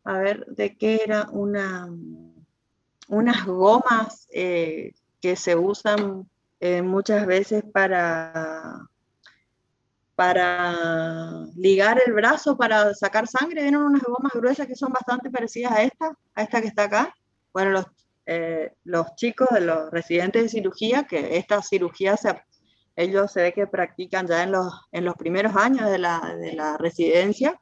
a ver, ¿de qué era? Unas gomas que se usan muchas veces para ligar el brazo, para sacar sangre. Eran unas gomas gruesas que son bastante parecidas a esta que está acá. Bueno, los chicos de los residentes de cirugía, que esta cirugía ellos se ve que practican ya en los primeros años de la residencia,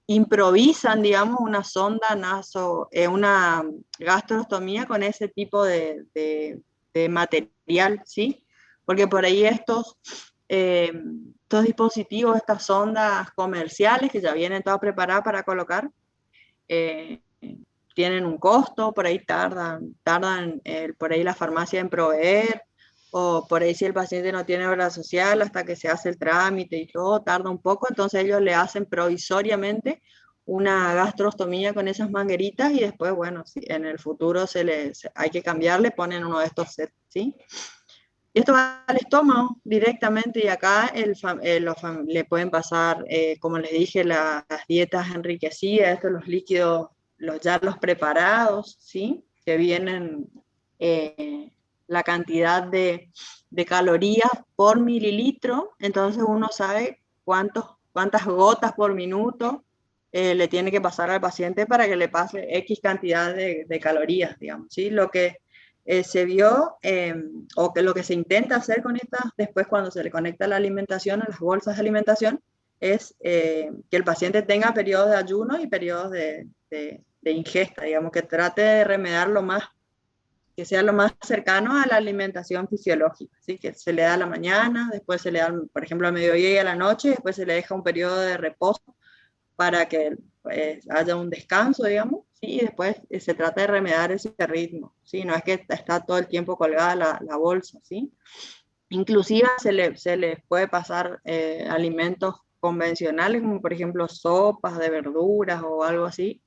improvisan, digamos, una sonda una gastrostomía con ese tipo de material, ¿sí? Porque por ahí estos dispositivos, estas sondas comerciales que ya vienen todas preparadas para colocar, tienen un costo, por ahí tardan por ahí la farmacia en proveer, o por ahí si el paciente no tiene obra social hasta que se hace el trámite y todo, tarda un poco, entonces ellos le hacen provisoriamente una gastrostomía con esas mangueritas y después, bueno, si en el futuro hay que cambiarle, ponen uno de estos sets, ¿sí? Y esto va al estómago directamente y acá le pueden pasar, como les dije, las dietas enriquecidas, estos los líquidos, los preparados, ¿sí? Que vienen la cantidad de calorías por mililitro, entonces uno sabe cuántas gotas por minuto le tiene que pasar al paciente para que le pase X cantidad de calorías, digamos, ¿sí? Lo que se vio, o que lo que se intenta hacer con estas, después cuando se le conecta la alimentación a las bolsas de alimentación, es que el paciente tenga periodos de ayuno y periodos de ingesta, digamos, que trate de remediar que sea lo más cercano a la alimentación fisiológica, ¿sí? Que se le da a la mañana, después se le da, por ejemplo, al mediodía y a la noche, después se le deja un periodo de reposo para que haya un descanso, digamos, ¿sí? Y después se trata de remediar ese ritmo, ¿sí? No es que está todo el tiempo colgada la bolsa, ¿sí? Inclusive se le puede pasar alimentos convencionales, como por ejemplo sopas de verduras o algo así,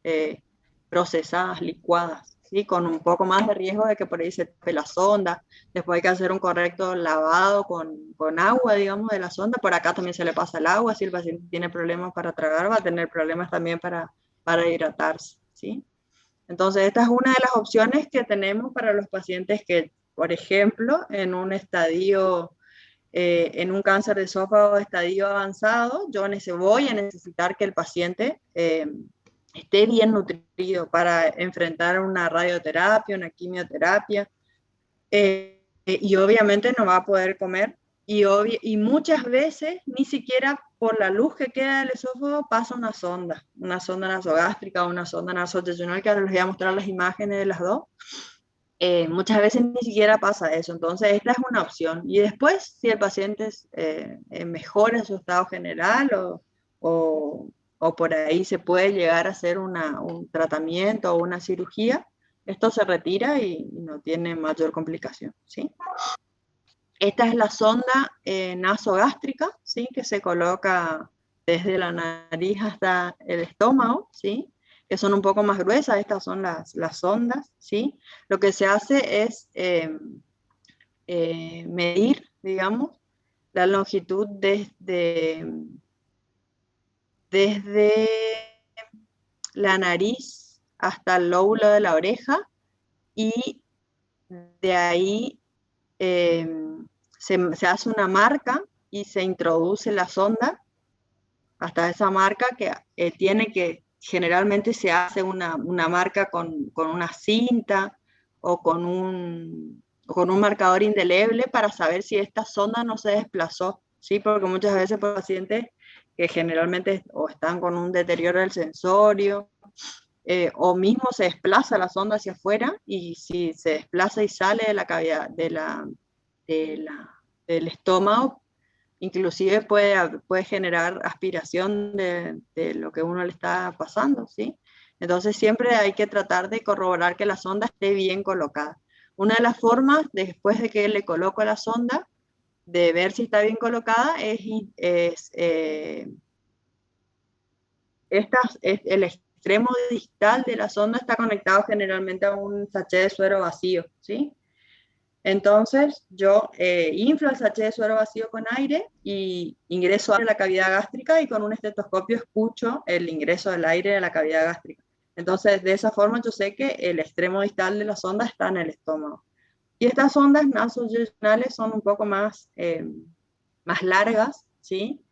procesadas, licuadas, ¿sí? Con un poco más de riesgo de que por ahí se tape la sonda. Después hay que hacer un correcto lavado con agua, digamos, de la sonda. Por acá también se le pasa el agua. Si el paciente tiene problemas para tragar, va a tener problemas también para hidratarse, ¿sí? Entonces, esta es una de las opciones que tenemos para los pacientes que, por ejemplo, en un cáncer de esófago estadio avanzado, yo voy a necesitar que el paciente esté bien nutrido para enfrentar una radioterapia, una quimioterapia, y obviamente no va a poder comer, y muchas veces ni siquiera por la luz que queda del esófago pasa una sonda nasogástrica o una sonda nasoyeyunal, que ahora les voy a mostrar las imágenes de las dos. Muchas veces ni siquiera pasa eso, entonces esta es una opción. Y después, si el paciente mejora su estado general o por ahí se puede llegar a hacer un tratamiento o una cirugía, esto se retira y no tiene mayor complicación, ¿sí? Esta es la sonda nasogástrica, ¿sí? Que se coloca desde la nariz hasta el estómago, ¿sí? Que son un poco más gruesas. Estas son las sondas, ¿sí? Lo que se hace es medir, digamos, la longitud desde la nariz hasta el lóbulo de la oreja, y de ahí se hace una marca y se introduce la sonda hasta esa marca, que generalmente se hace una marca con una cinta o con un marcador indeleble para saber si esta sonda no se desplazó, ¿sí? Porque muchas veces pacientes que generalmente o están con un deterioro del sensorio, o mismo se desplaza la sonda hacia afuera, y si se desplaza y sale de la cavidad del estómago, inclusive puede generar aspiración de lo que uno le está pasando, ¿sí? Entonces siempre hay que tratar de corroborar que la sonda esté bien colocada. Una de las formas, después de que le coloco la sonda, de ver si está bien colocada es el extremo distal de la sonda está conectado generalmente a un sachet de suero vacío, ¿sí? Entonces yo inflo el sachet de suero vacío con aire y ingreso a la cavidad gástrica y con un estetoscopio escucho el ingreso del aire a la cavidad gástrica. Entonces de esa forma yo sé que el extremo distal de la sonda está en el estómago. Y estas ondas nasoyunales son un poco más largas, ¿sí?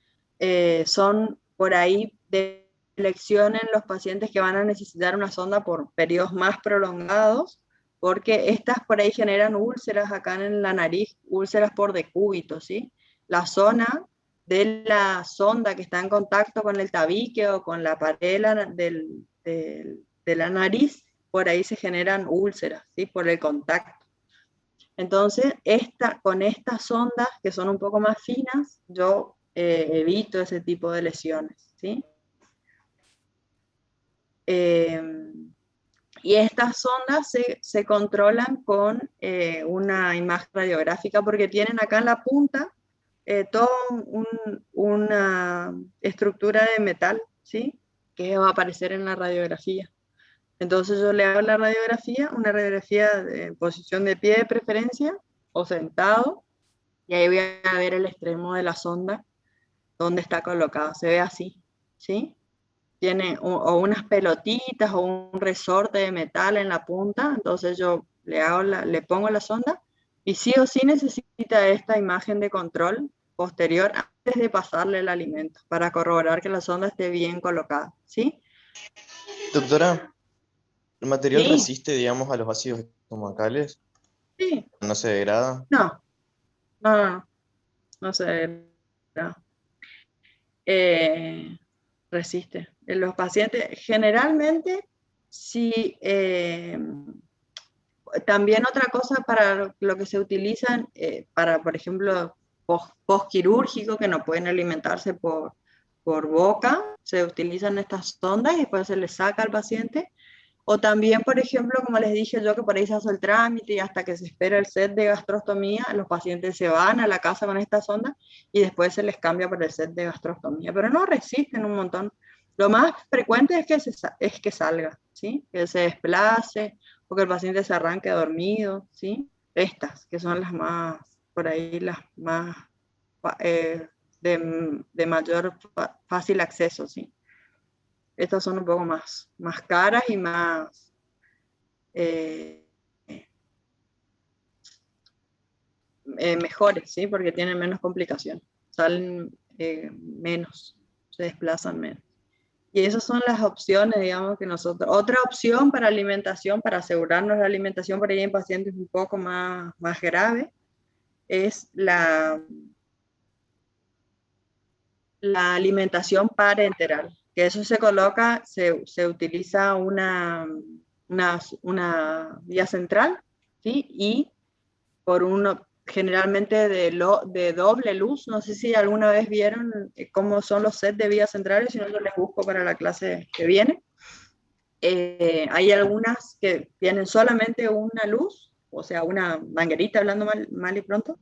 Son por ahí de elección en los pacientes que van a necesitar una sonda por periodos más prolongados, porque estas por ahí generan úlceras acá en la nariz, úlceras por decúbito, ¿sí? La zona de la sonda que está en contacto con el tabique o con la pared de la nariz, por ahí se generan úlceras, ¿sí? Por el contacto. Entonces, con estas sondas, que son un poco más finas, yo evito ese tipo de lesiones, ¿sí? Y estas sondas se controlan con una imagen radiográfica porque tienen acá en la punta toda una estructura de metal, ¿sí? Que va a aparecer en la radiografía. Entonces yo le hago la radiografía, una radiografía en posición de pie de preferencia o sentado, y ahí voy a ver el extremo de la sonda, donde está colocado, se ve así, ¿sí? Tiene o unas pelotitas o un resorte de metal en la punta, entonces yo le pongo la sonda y sí o sí necesita esta imagen de control posterior antes de pasarle el alimento para corroborar que la sonda esté bien colocada, ¿sí? Doctora, ¿el material Sí. resiste, digamos, a los ácidos estomacales? Sí. ¿No se degrada? No se degrada. Resiste. En los pacientes, generalmente, sí, también otra cosa para lo que se utilizan, para, por ejemplo, postquirúrgico, que no pueden alimentarse por boca, se utilizan estas sondas y después se les saca al paciente. O también, por ejemplo, como les dije yo, que por ahí se hace el trámite y hasta que se espera el set de gastrostomía, los pacientes se van a la casa con esta sonda y después se les cambia por el set de gastrostomía. Pero no resisten un montón. Lo más frecuente es que salga, ¿sí? Que se desplace o que el paciente se arranque dormido, ¿sí? Estas, que son las más, por ahí las más de mayor fácil acceso, ¿sí? Estas son un poco más caras y más mejores, ¿sí? Porque tienen menos complicaciones, salen menos, se desplazan menos. Y esas son las opciones, digamos, que nosotros... Otra opción para alimentación, para asegurarnos la alimentación por ahí en pacientes un poco más grave, es la alimentación parenteral, que eso se coloca, se utiliza una vía central, ¿sí? Y por generalmente de doble luz, no sé si alguna vez vieron cómo son los sets de vías centrales, si no yo les busco para la clase que viene. Hay algunas que tienen solamente una luz, o sea, una manguerita, hablando mal y pronto,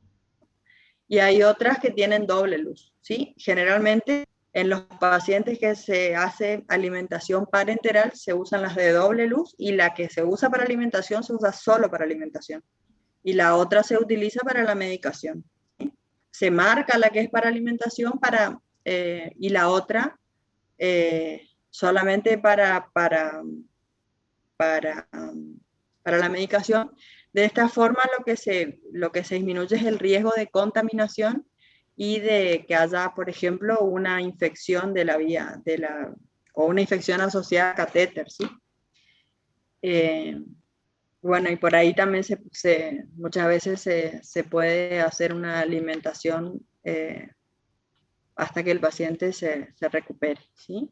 y hay otras que tienen doble luz, ¿sí? Generalmente en los pacientes que se hace alimentación parenteral se usan las de doble luz y la que se usa para alimentación se usa solo para alimentación y la otra se utiliza para la medicación, ¿sí? Se marca la que es para alimentación y la otra solamente para la medicación. De esta forma lo que se disminuye es el riesgo de contaminación y de que haya, por ejemplo, una infección de la vía, o una infección asociada a catéter, ¿sí? Bueno, y por ahí también muchas veces se puede hacer una alimentación hasta que el paciente se recupere, ¿sí?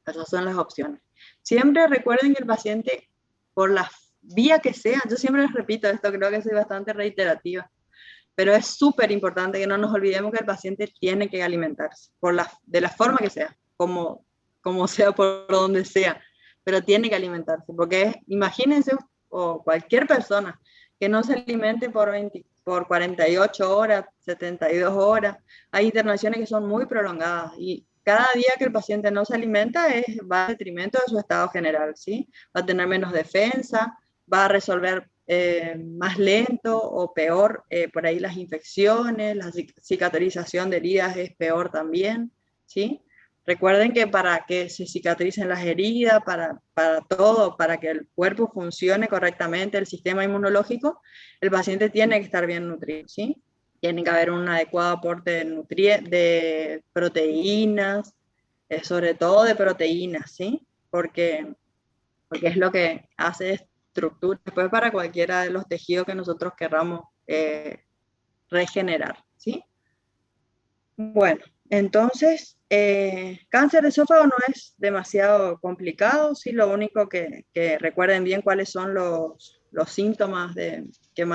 Esas son las opciones. Siempre recuerden que el paciente, por la vía que sea, yo siempre les repito esto, creo que soy bastante reiterativa, pero es súper importante que no nos olvidemos que el paciente tiene que alimentarse, de la forma que sea, como sea, por donde sea, pero tiene que alimentarse, porque imagínense, o cualquier persona que no se alimente por 48 horas, 72 horas, hay internaciones que son muy prolongadas y cada día que el paciente no se alimenta va a detrimento de su estado general, ¿sí? Va a tener menos defensa, va a resolver más lento o peor, por ahí las infecciones, la cicatrización de heridas es peor también, ¿sí? Recuerden que para que se cicatricen las heridas, para todo, para que el cuerpo funcione correctamente, el sistema inmunológico, el paciente tiene que estar bien nutrido, ¿sí? Tiene que haber un adecuado aporte de proteínas, sobre todo de proteínas, ¿sí? Porque es lo que hace estructura después para cualquiera de los tejidos que nosotros querramos regenerar, ¿sí? Bueno, entonces, cáncer de esófago no es demasiado complicado, sí, lo único que recuerden bien cuáles son los síntomas que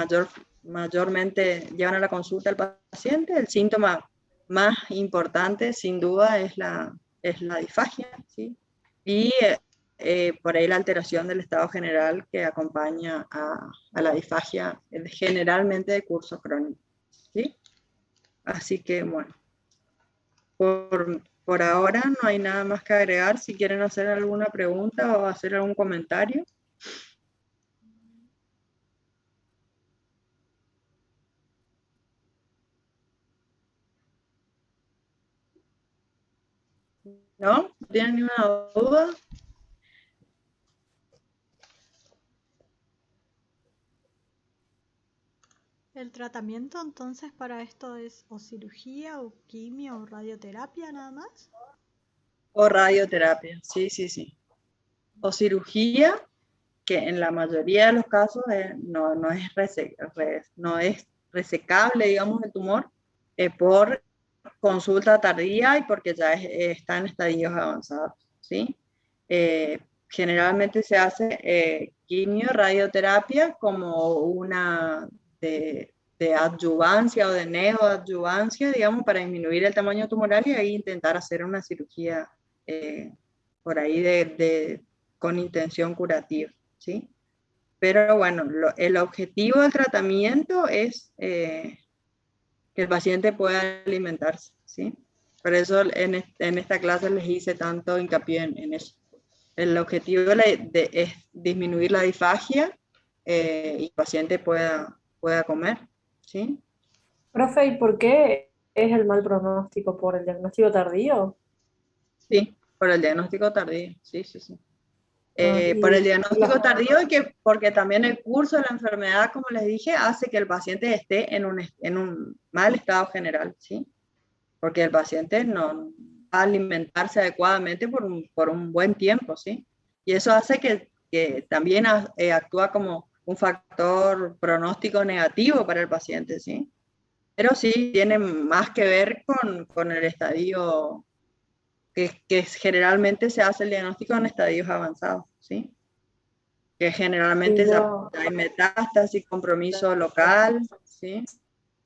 mayormente llevan a la consulta al paciente. El síntoma más importante, sin duda, es la disfagia, ¿sí? Y por ahí la alteración del estado general que acompaña a la disfagia, generalmente de curso crónico, ¿sí? Así que, bueno, por ahora no hay nada más que agregar. Si quieren hacer alguna pregunta o hacer algún comentario. ¿No? ¿No tienen ninguna duda? ¿El tratamiento entonces para esto es o cirugía o quimio o radioterapia nada más? O radioterapia, sí, sí, sí. O cirugía, que en la mayoría de los casos no es resecable, digamos, el tumor, por consulta tardía y porque ya está en estadios avanzados, ¿sí? Generalmente se hace quimio, radioterapia como una de adyuvancia o de neoadyuvancia, digamos, para disminuir el tamaño tumoral y ahí intentar hacer una cirugía por ahí con intención curativa, ¿sí? Pero bueno, el objetivo del tratamiento es que el paciente pueda alimentarse, ¿sí? Por eso en esta clase les hice tanto hincapié en eso. El objetivo es disminuir la disfagia y el paciente pueda comer, ¿sí? Profe, ¿y por qué es el mal pronóstico? ¿Por el diagnóstico tardío? Sí, por el diagnóstico tardío, sí, sí, sí. Por el diagnóstico tardío y porque también el curso de la enfermedad, como les dije, hace que el paciente esté en un mal estado general, ¿sí? Porque el paciente no va a alimentarse adecuadamente por un buen tiempo, ¿sí? Y eso hace que también actúa como un factor pronóstico negativo para el paciente, ¿sí? Pero sí tiene más que ver con el estadio que generalmente se hace el diagnóstico en estadios avanzados, ¿sí? Que generalmente ya hay metástasis, compromiso local, ¿sí?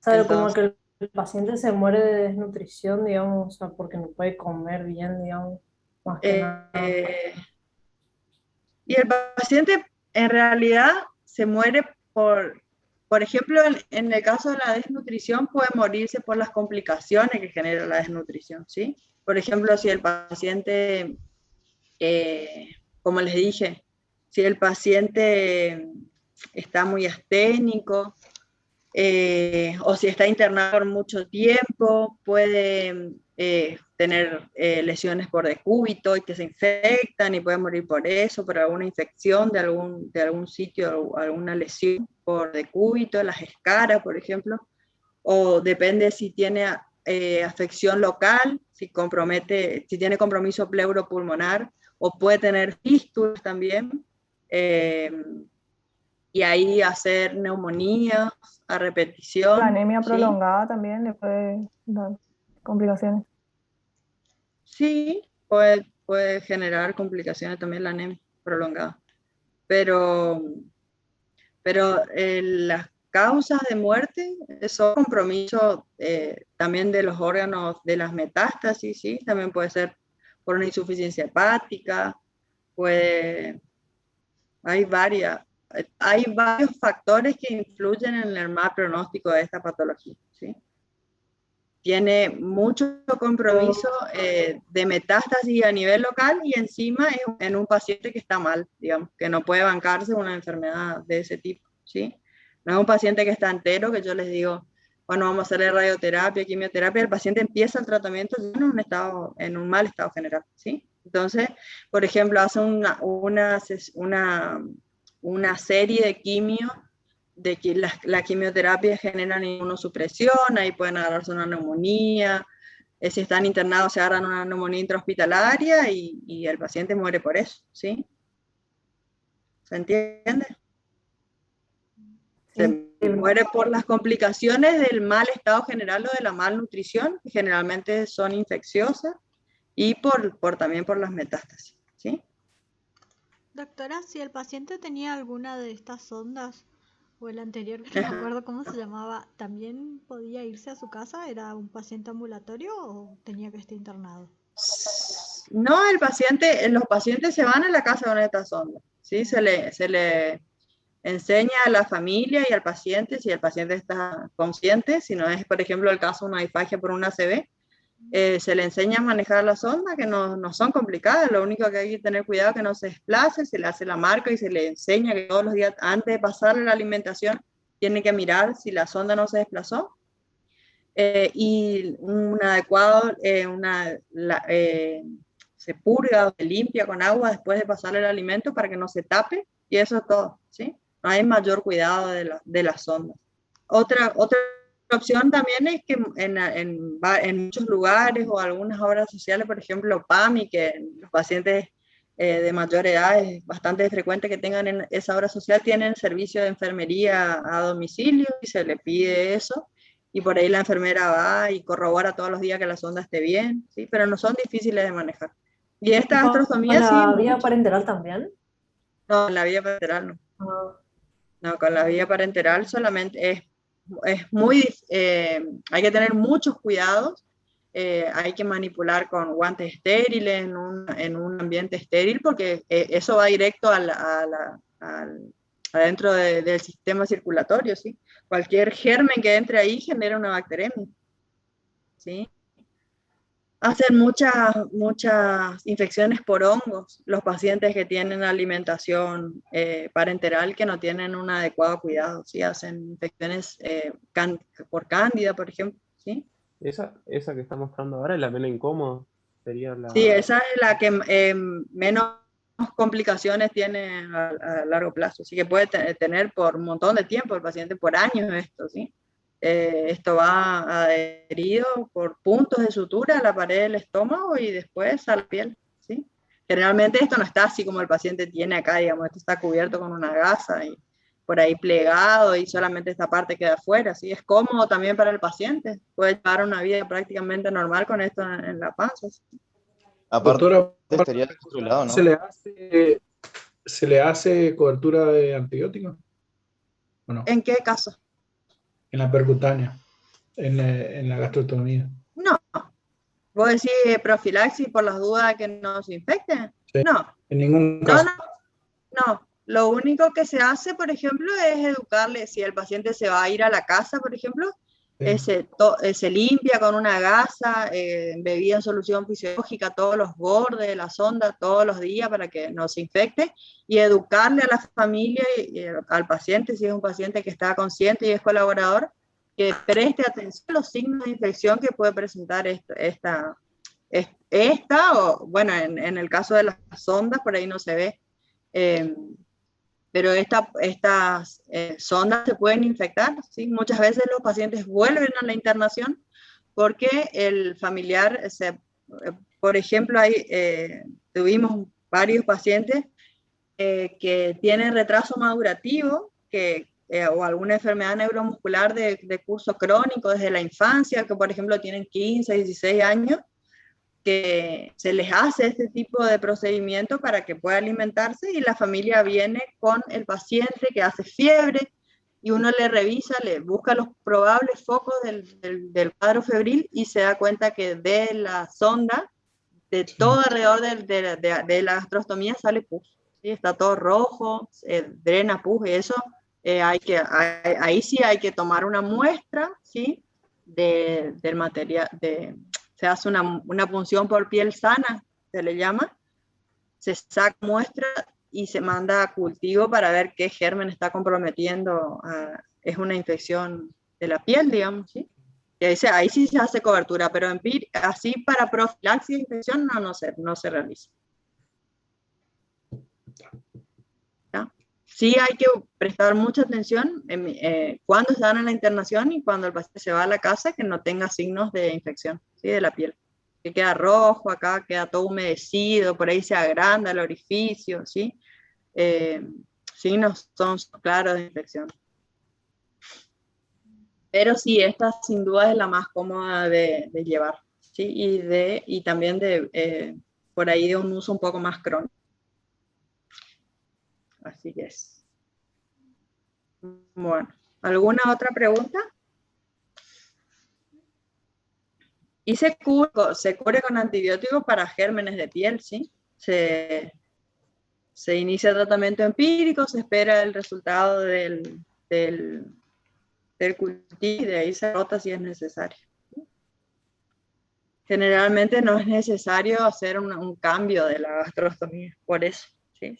O sea, como que el paciente se muere de desnutrición, digamos, o sea, porque no puede comer bien, digamos, más que nada. Y el paciente en realidad se muere por ejemplo, en el caso de la desnutrición puede morirse por las complicaciones que genera la desnutrición, ¿sí? Por ejemplo, si el paciente, como les dije, si el paciente está muy asténico o si está internado por mucho tiempo, puede tener lesiones por decúbito y que se infectan y puede morir por eso, por alguna infección de algún sitio, alguna lesión por decúbito, las escaras, por ejemplo, o depende si tiene afección local, si tiene compromiso pleuropulmonar, o puede tener fístulas también, y ahí hacer neumonías a repetición. La anemia ¿sí? prolongada también le puede dar complicaciones. Sí, puede generar complicaciones también la anemia prolongada. Pero las causas de muerte son compromisos también de los órganos de las metástasis, ¿sí? También puede ser por una insuficiencia hepática, hay varios factores que influyen en el mal pronóstico de esta patología, ¿sí? Tiene mucho compromiso de metástasis a nivel local y encima es en un paciente que está mal, digamos, que no puede bancarse una enfermedad de ese tipo, ¿sí? No es un paciente que está entero, que yo les digo, bueno, vamos a hacerle radioterapia, quimioterapia, el paciente empieza el tratamiento en un mal estado general, ¿sí? Entonces, por ejemplo, hace una serie de quimio, de que la quimioterapia genera inmunosupresión, ahí pueden agarrarse una neumonía, si están internados se agarran una neumonía intrahospitalaria y el paciente muere por eso, ¿sí? ¿Se entiende? Se muere por las complicaciones del mal estado general o de la malnutrición, que generalmente son infecciosas, y también por las metástasis, ¿sí? Doctora, si el paciente tenía alguna de estas sondas, o el anterior, que no me acuerdo cómo se llamaba, ¿también podía irse a su casa? ¿Era un paciente ambulatorio o tenía que estar internado? No, los pacientes se van a la casa con esta sonda, ¿sí? Se le enseña a la familia y al paciente, si el paciente está consciente, si no es, por ejemplo, el caso de una disfagia por una ACV, se le enseña a manejar la sonda, que no son complicadas, lo único que hay que tener cuidado es que no se desplace, se le hace la marca y se le enseña que todos los días, antes de pasarle la alimentación, tiene que mirar si la sonda no se desplazó. Y un adecuado, se purga o se limpia con agua después de pasarle el alimento para que no se tape, y eso es todo, ¿sí? No hay mayor cuidado de las sondas. Otra opción también es que en muchos lugares o algunas obras sociales, por ejemplo PAMI, que los pacientes de mayor edad es bastante frecuente que tengan en esa obra social, tienen servicio de enfermería a domicilio y se le pide eso, y por ahí la enfermera va y corrobora todos los días que la sonda esté bien, ¿sí? Pero no son difíciles de manejar. Y esta gastrostomía sí. ¿Con la vía parenteral también? No, en la vía parenteral no. No, con la vía parenteral solamente hay que tener muchos cuidados, hay que manipular con guantes estériles en un ambiente estéril, porque eso va directo adentro del sistema circulatorio, ¿sí? Cualquier germen que entre ahí genera una bacteremia, ¿sí? Hacen muchas infecciones por hongos los pacientes que tienen alimentación parenteral, que no tienen un adecuado cuidado, ¿sí? Hacen infecciones por cándida, por ejemplo, ¿sí? Esa que está mostrando ahora es la menos incómoda. Sería la... Sí, esa es la que menos complicaciones tiene a largo plazo, así que puede tener por un montón de tiempo el paciente, por años esto, ¿sí? Esto va adherido por puntos de sutura a la pared del estómago y después a la piel, ¿sí? Generalmente esto no está así como el paciente tiene acá, digamos, esto está cubierto con una gasa y por ahí plegado y solamente esta parte queda afuera, ¿sí? Es cómodo también para el paciente, puede llevar una vida prácticamente normal con esto en la panza, ¿sí? Aparte, Doctora, estaría del otro lado, ¿no? ¿Se le hace cobertura de antibióticos? ¿O no? ¿En qué caso? En la percutánea, en la gastrostomía. No. ¿Vos decís profilaxis por las dudas que no se infecten? Sí. No. En ningún caso. No. Lo único que se hace, por ejemplo, es educarle. Si el paciente se va a ir a la casa, por ejemplo, se limpia con una gasa, bebida en solución fisiológica, todos los bordes de la sonda, todos los días para que no se infecte, y educarle a la familia y al paciente, si es un paciente que está consciente y es colaborador, que preste atención a los signos de infección que puede presentar esta o bueno, en el caso de las sondas, por ahí no se ve, pero estas sondas se pueden infectar, ¿sí? Muchas veces los pacientes vuelven a la internación porque el familiar, por ejemplo, tuvimos varios pacientes que tienen retraso madurativo, o alguna enfermedad neuromuscular de curso crónico desde la infancia, que por ejemplo tienen 15, 16 años, que se les hace este tipo de procedimiento para que pueda alimentarse, y la familia viene con el paciente que hace fiebre y uno le revisa, le busca los probables focos del cuadro febril y se da cuenta que de la sonda, de todo alrededor de la gastrostomía sale pus, ¿sí? Está todo rojo, drena pus, y eso ahí sí hay que tomar una muestra, ¿sí? Del material, se hace una punción por piel sana, se le llama, se saca muestra y se manda a cultivo para ver qué germen está comprometiendo. Es una infección de la piel, digamos, ¿sí? Y ahí sí se hace cobertura, pero así para profilaxis de infección no se realiza. ¿Ya? Sí hay que prestar mucha atención cuando están en la internación y cuando el paciente se va a la casa, que no tenga signos de infección, ¿sí? De la piel. Que queda rojo, acá queda todo humedecido, por ahí se agranda el orificio, ¿sí? Signos son claros de infección. Pero sí, esta sin duda es la más cómoda de llevar, ¿sí? Y también por ahí de un uso un poco más crónico. Así que es. Bueno, ¿alguna otra pregunta? Y se cubre con antibióticos para gérmenes de piel, ¿sí? Se inicia tratamiento empírico, se espera el resultado del cultivo y de ahí se rota si es necesario. Generalmente no es necesario hacer un cambio de la gastrostomía, por eso, ¿sí?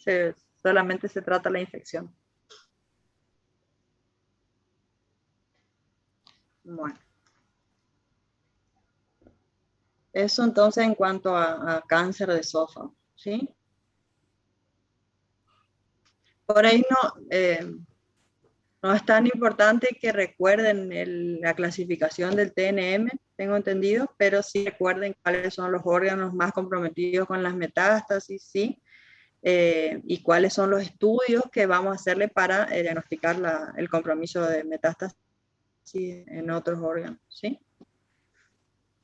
Solamente se trata la infección. Bueno. Eso entonces en cuanto a cáncer de esófago, ¿sí? Por ahí no es tan importante que recuerden la clasificación del TNM, tengo entendido, pero sí recuerden cuáles son los órganos más comprometidos con las metástasis, ¿sí? Y cuáles son los estudios que vamos a hacerle para diagnosticar el compromiso de metástasis en otros órganos, ¿sí?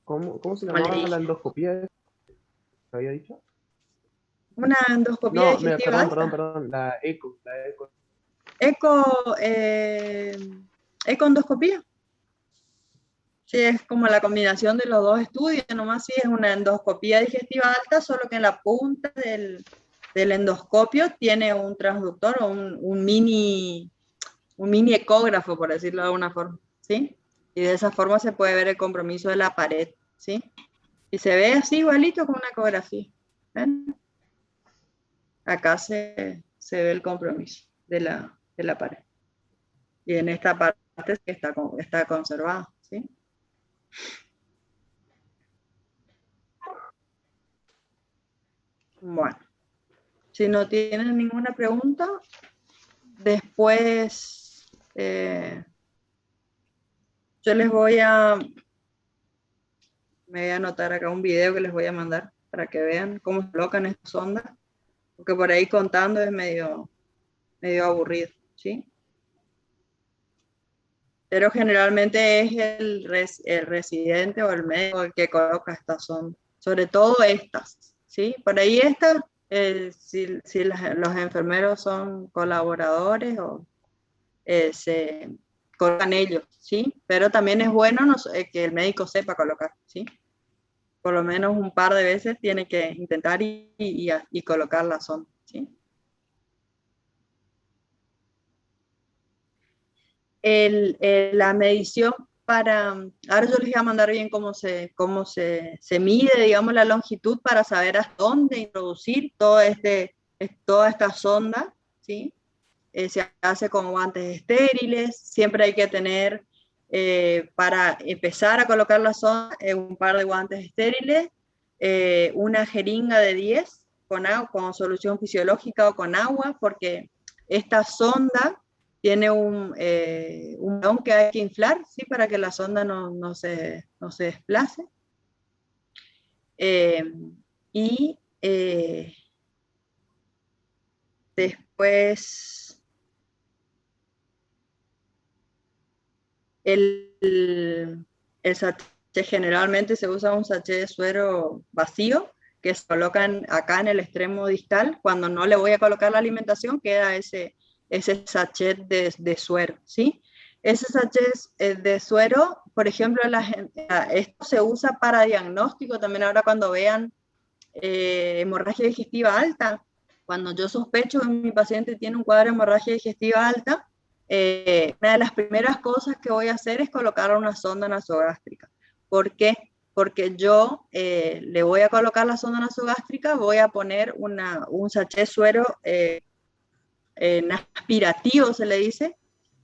¿Cómo se llamaba la endoscopía? ¿Te había dicho? Una endoscopía digestiva alta. Perdón, la eco. Ecoendoscopía. Sí, es como la combinación de los dos estudios, nomás sí es una endoscopía digestiva alta, solo que en la punta del endoscopio tiene un transductor o un mini ecógrafo, por decirlo de alguna forma, ¿sí? Y de esa forma se puede ver el compromiso de la pared, ¿sí? Y se ve así igualito con una ecografía. ¿Ven? Acá se ve el compromiso de la pared. Y en esta parte está conservado, ¿sí? Bueno, si no tienen ninguna pregunta, después yo me voy a anotar acá un video que les voy a mandar para que vean cómo se colocan estas ondas, porque por ahí contando es medio aburrido, ¿sí? Pero generalmente es el residente o el médico el que coloca estas ondas, sobre todo estas, ¿sí? Por ahí estas, si los enfermeros son colaboradores o se colocan ellos, ¿sí? Pero también es bueno que el médico sepa colocar, ¿sí? Por lo menos un par de veces tiene que intentar y colocar la sonda, ¿sí? La medición ahora yo les voy a mandar bien cómo se mide, digamos, la longitud para saber hasta dónde introducir toda esta sonda, ¿sí? Se hace con guantes estériles, siempre hay que tener, para empezar a colocar la sonda, un par de guantes estériles, una jeringa de 10 con solución fisiológica o con agua, porque esta sonda tiene un balón que hay que inflar, ¿sí? Para que la sonda no se desplace. Después el sachet, generalmente se usa un sachet de suero vacío que se colocan acá en el extremo distal. Cuando no le voy a colocar la alimentación, queda ese sachet de suero, ¿sí? Ese sachet de suero, por ejemplo, esto se usa para diagnóstico también. Ahora cuando vean hemorragia digestiva alta, cuando yo sospecho que mi paciente tiene un cuadro de hemorragia digestiva alta, una de las primeras cosas que voy a hacer es colocar una sonda nasogástrica. ¿Por qué? porque yo le voy a colocar la sonda nasogástrica, voy a poner un sachet suero en aspirativo, se le dice.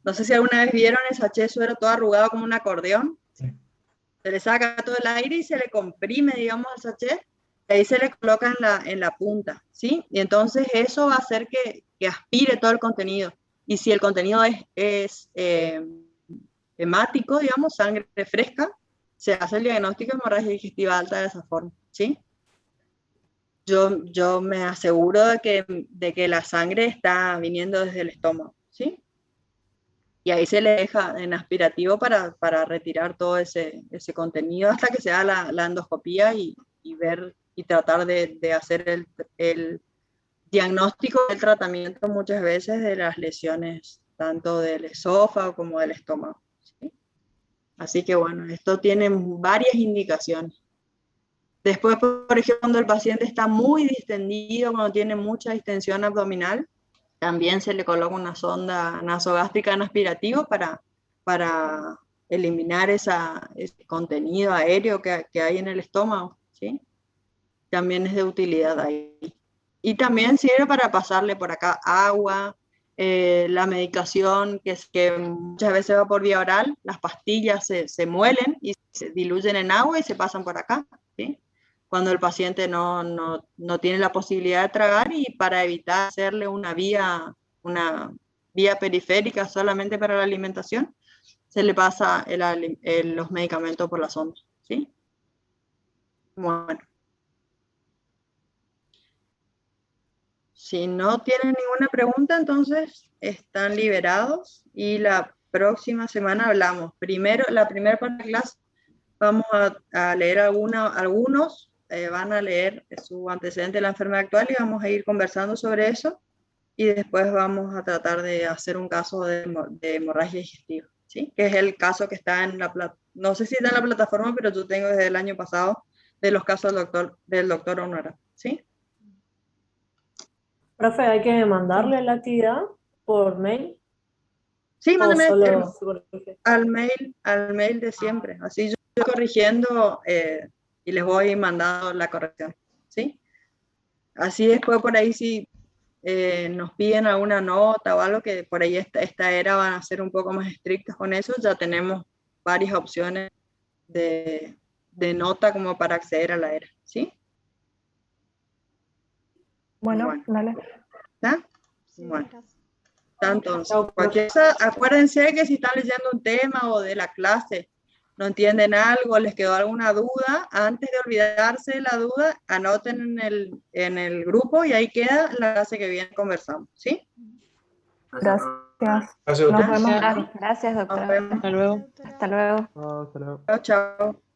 No sé si alguna vez vieron el sachet suero todo arrugado como un acordeón. Se le saca todo el aire y se le comprime, digamos, al sachet, y ahí se le coloca en la punta, ¿sí? Y entonces eso va a hacer que aspire todo el contenido. Y si el contenido es hemático, digamos, sangre fresca, se hace el diagnóstico de hemorragia digestiva alta de esa forma, ¿sí? Yo me aseguro de que la sangre está viniendo desde el estómago, ¿sí? Y ahí se le deja en aspirativo para retirar todo ese contenido hasta que se haga la endoscopía y ver y tratar de hacer el diagnóstico del tratamiento muchas veces de las lesiones tanto del esófago como del estómago, ¿sí? Así que bueno, esto tiene varias indicaciones. Después, por ejemplo, cuando el paciente está muy distendido, cuando tiene mucha distensión abdominal, también se le coloca una sonda nasogástrica en aspirativo para eliminar ese contenido aéreo que hay en el estómago, ¿sí? También es de utilidad ahí. Y también sirve para pasarle por acá agua, la medicación que muchas veces va por vía oral, las pastillas se muelen y se diluyen en agua y se pasan por acá, ¿sí? Cuando el paciente no tiene la posibilidad de tragar, y para evitar hacerle una vía periférica solamente para la alimentación, se le pasa los medicamentos por la sonda, ¿sí? Bueno. Si no tienen ninguna pregunta, entonces están liberados y la próxima semana hablamos. Primero, la primera parte de la clase vamos a leer algunos van a leer su antecedente de la enfermedad actual y vamos a ir conversando sobre eso, y después vamos a tratar de hacer un caso de hemorragia digestiva, ¿sí? Que es el caso que está en no sé si está en la plataforma, pero yo tengo desde el año pasado de los casos del doctor Honora, ¿sí? Profe, ¿hay que mandarle la actividad por mail? Sí, mándame solo al mail de siempre. Así yo estoy corrigiendo y les voy mandando la corrección, ¿sí? Así después por ahí si nos piden alguna nota o algo, que por ahí esta era van a ser un poco más estrictas con eso, ya tenemos varias opciones de nota como para acceder a la era, ¿sí? Bueno, dale. ¿Está? Bueno. Entonces, cualquier cosa, acuérdense que si están leyendo un tema o de la clase, no entienden algo, les quedó alguna duda, antes de olvidarse de la duda, anoten en el grupo y ahí queda la clase que viene conversando, ¿sí? Gracias. Gracias, Nos vemos. Gracias. Gracias, doctora. Nos vemos. Hasta luego. Hasta luego. Hasta luego. Chao, chao.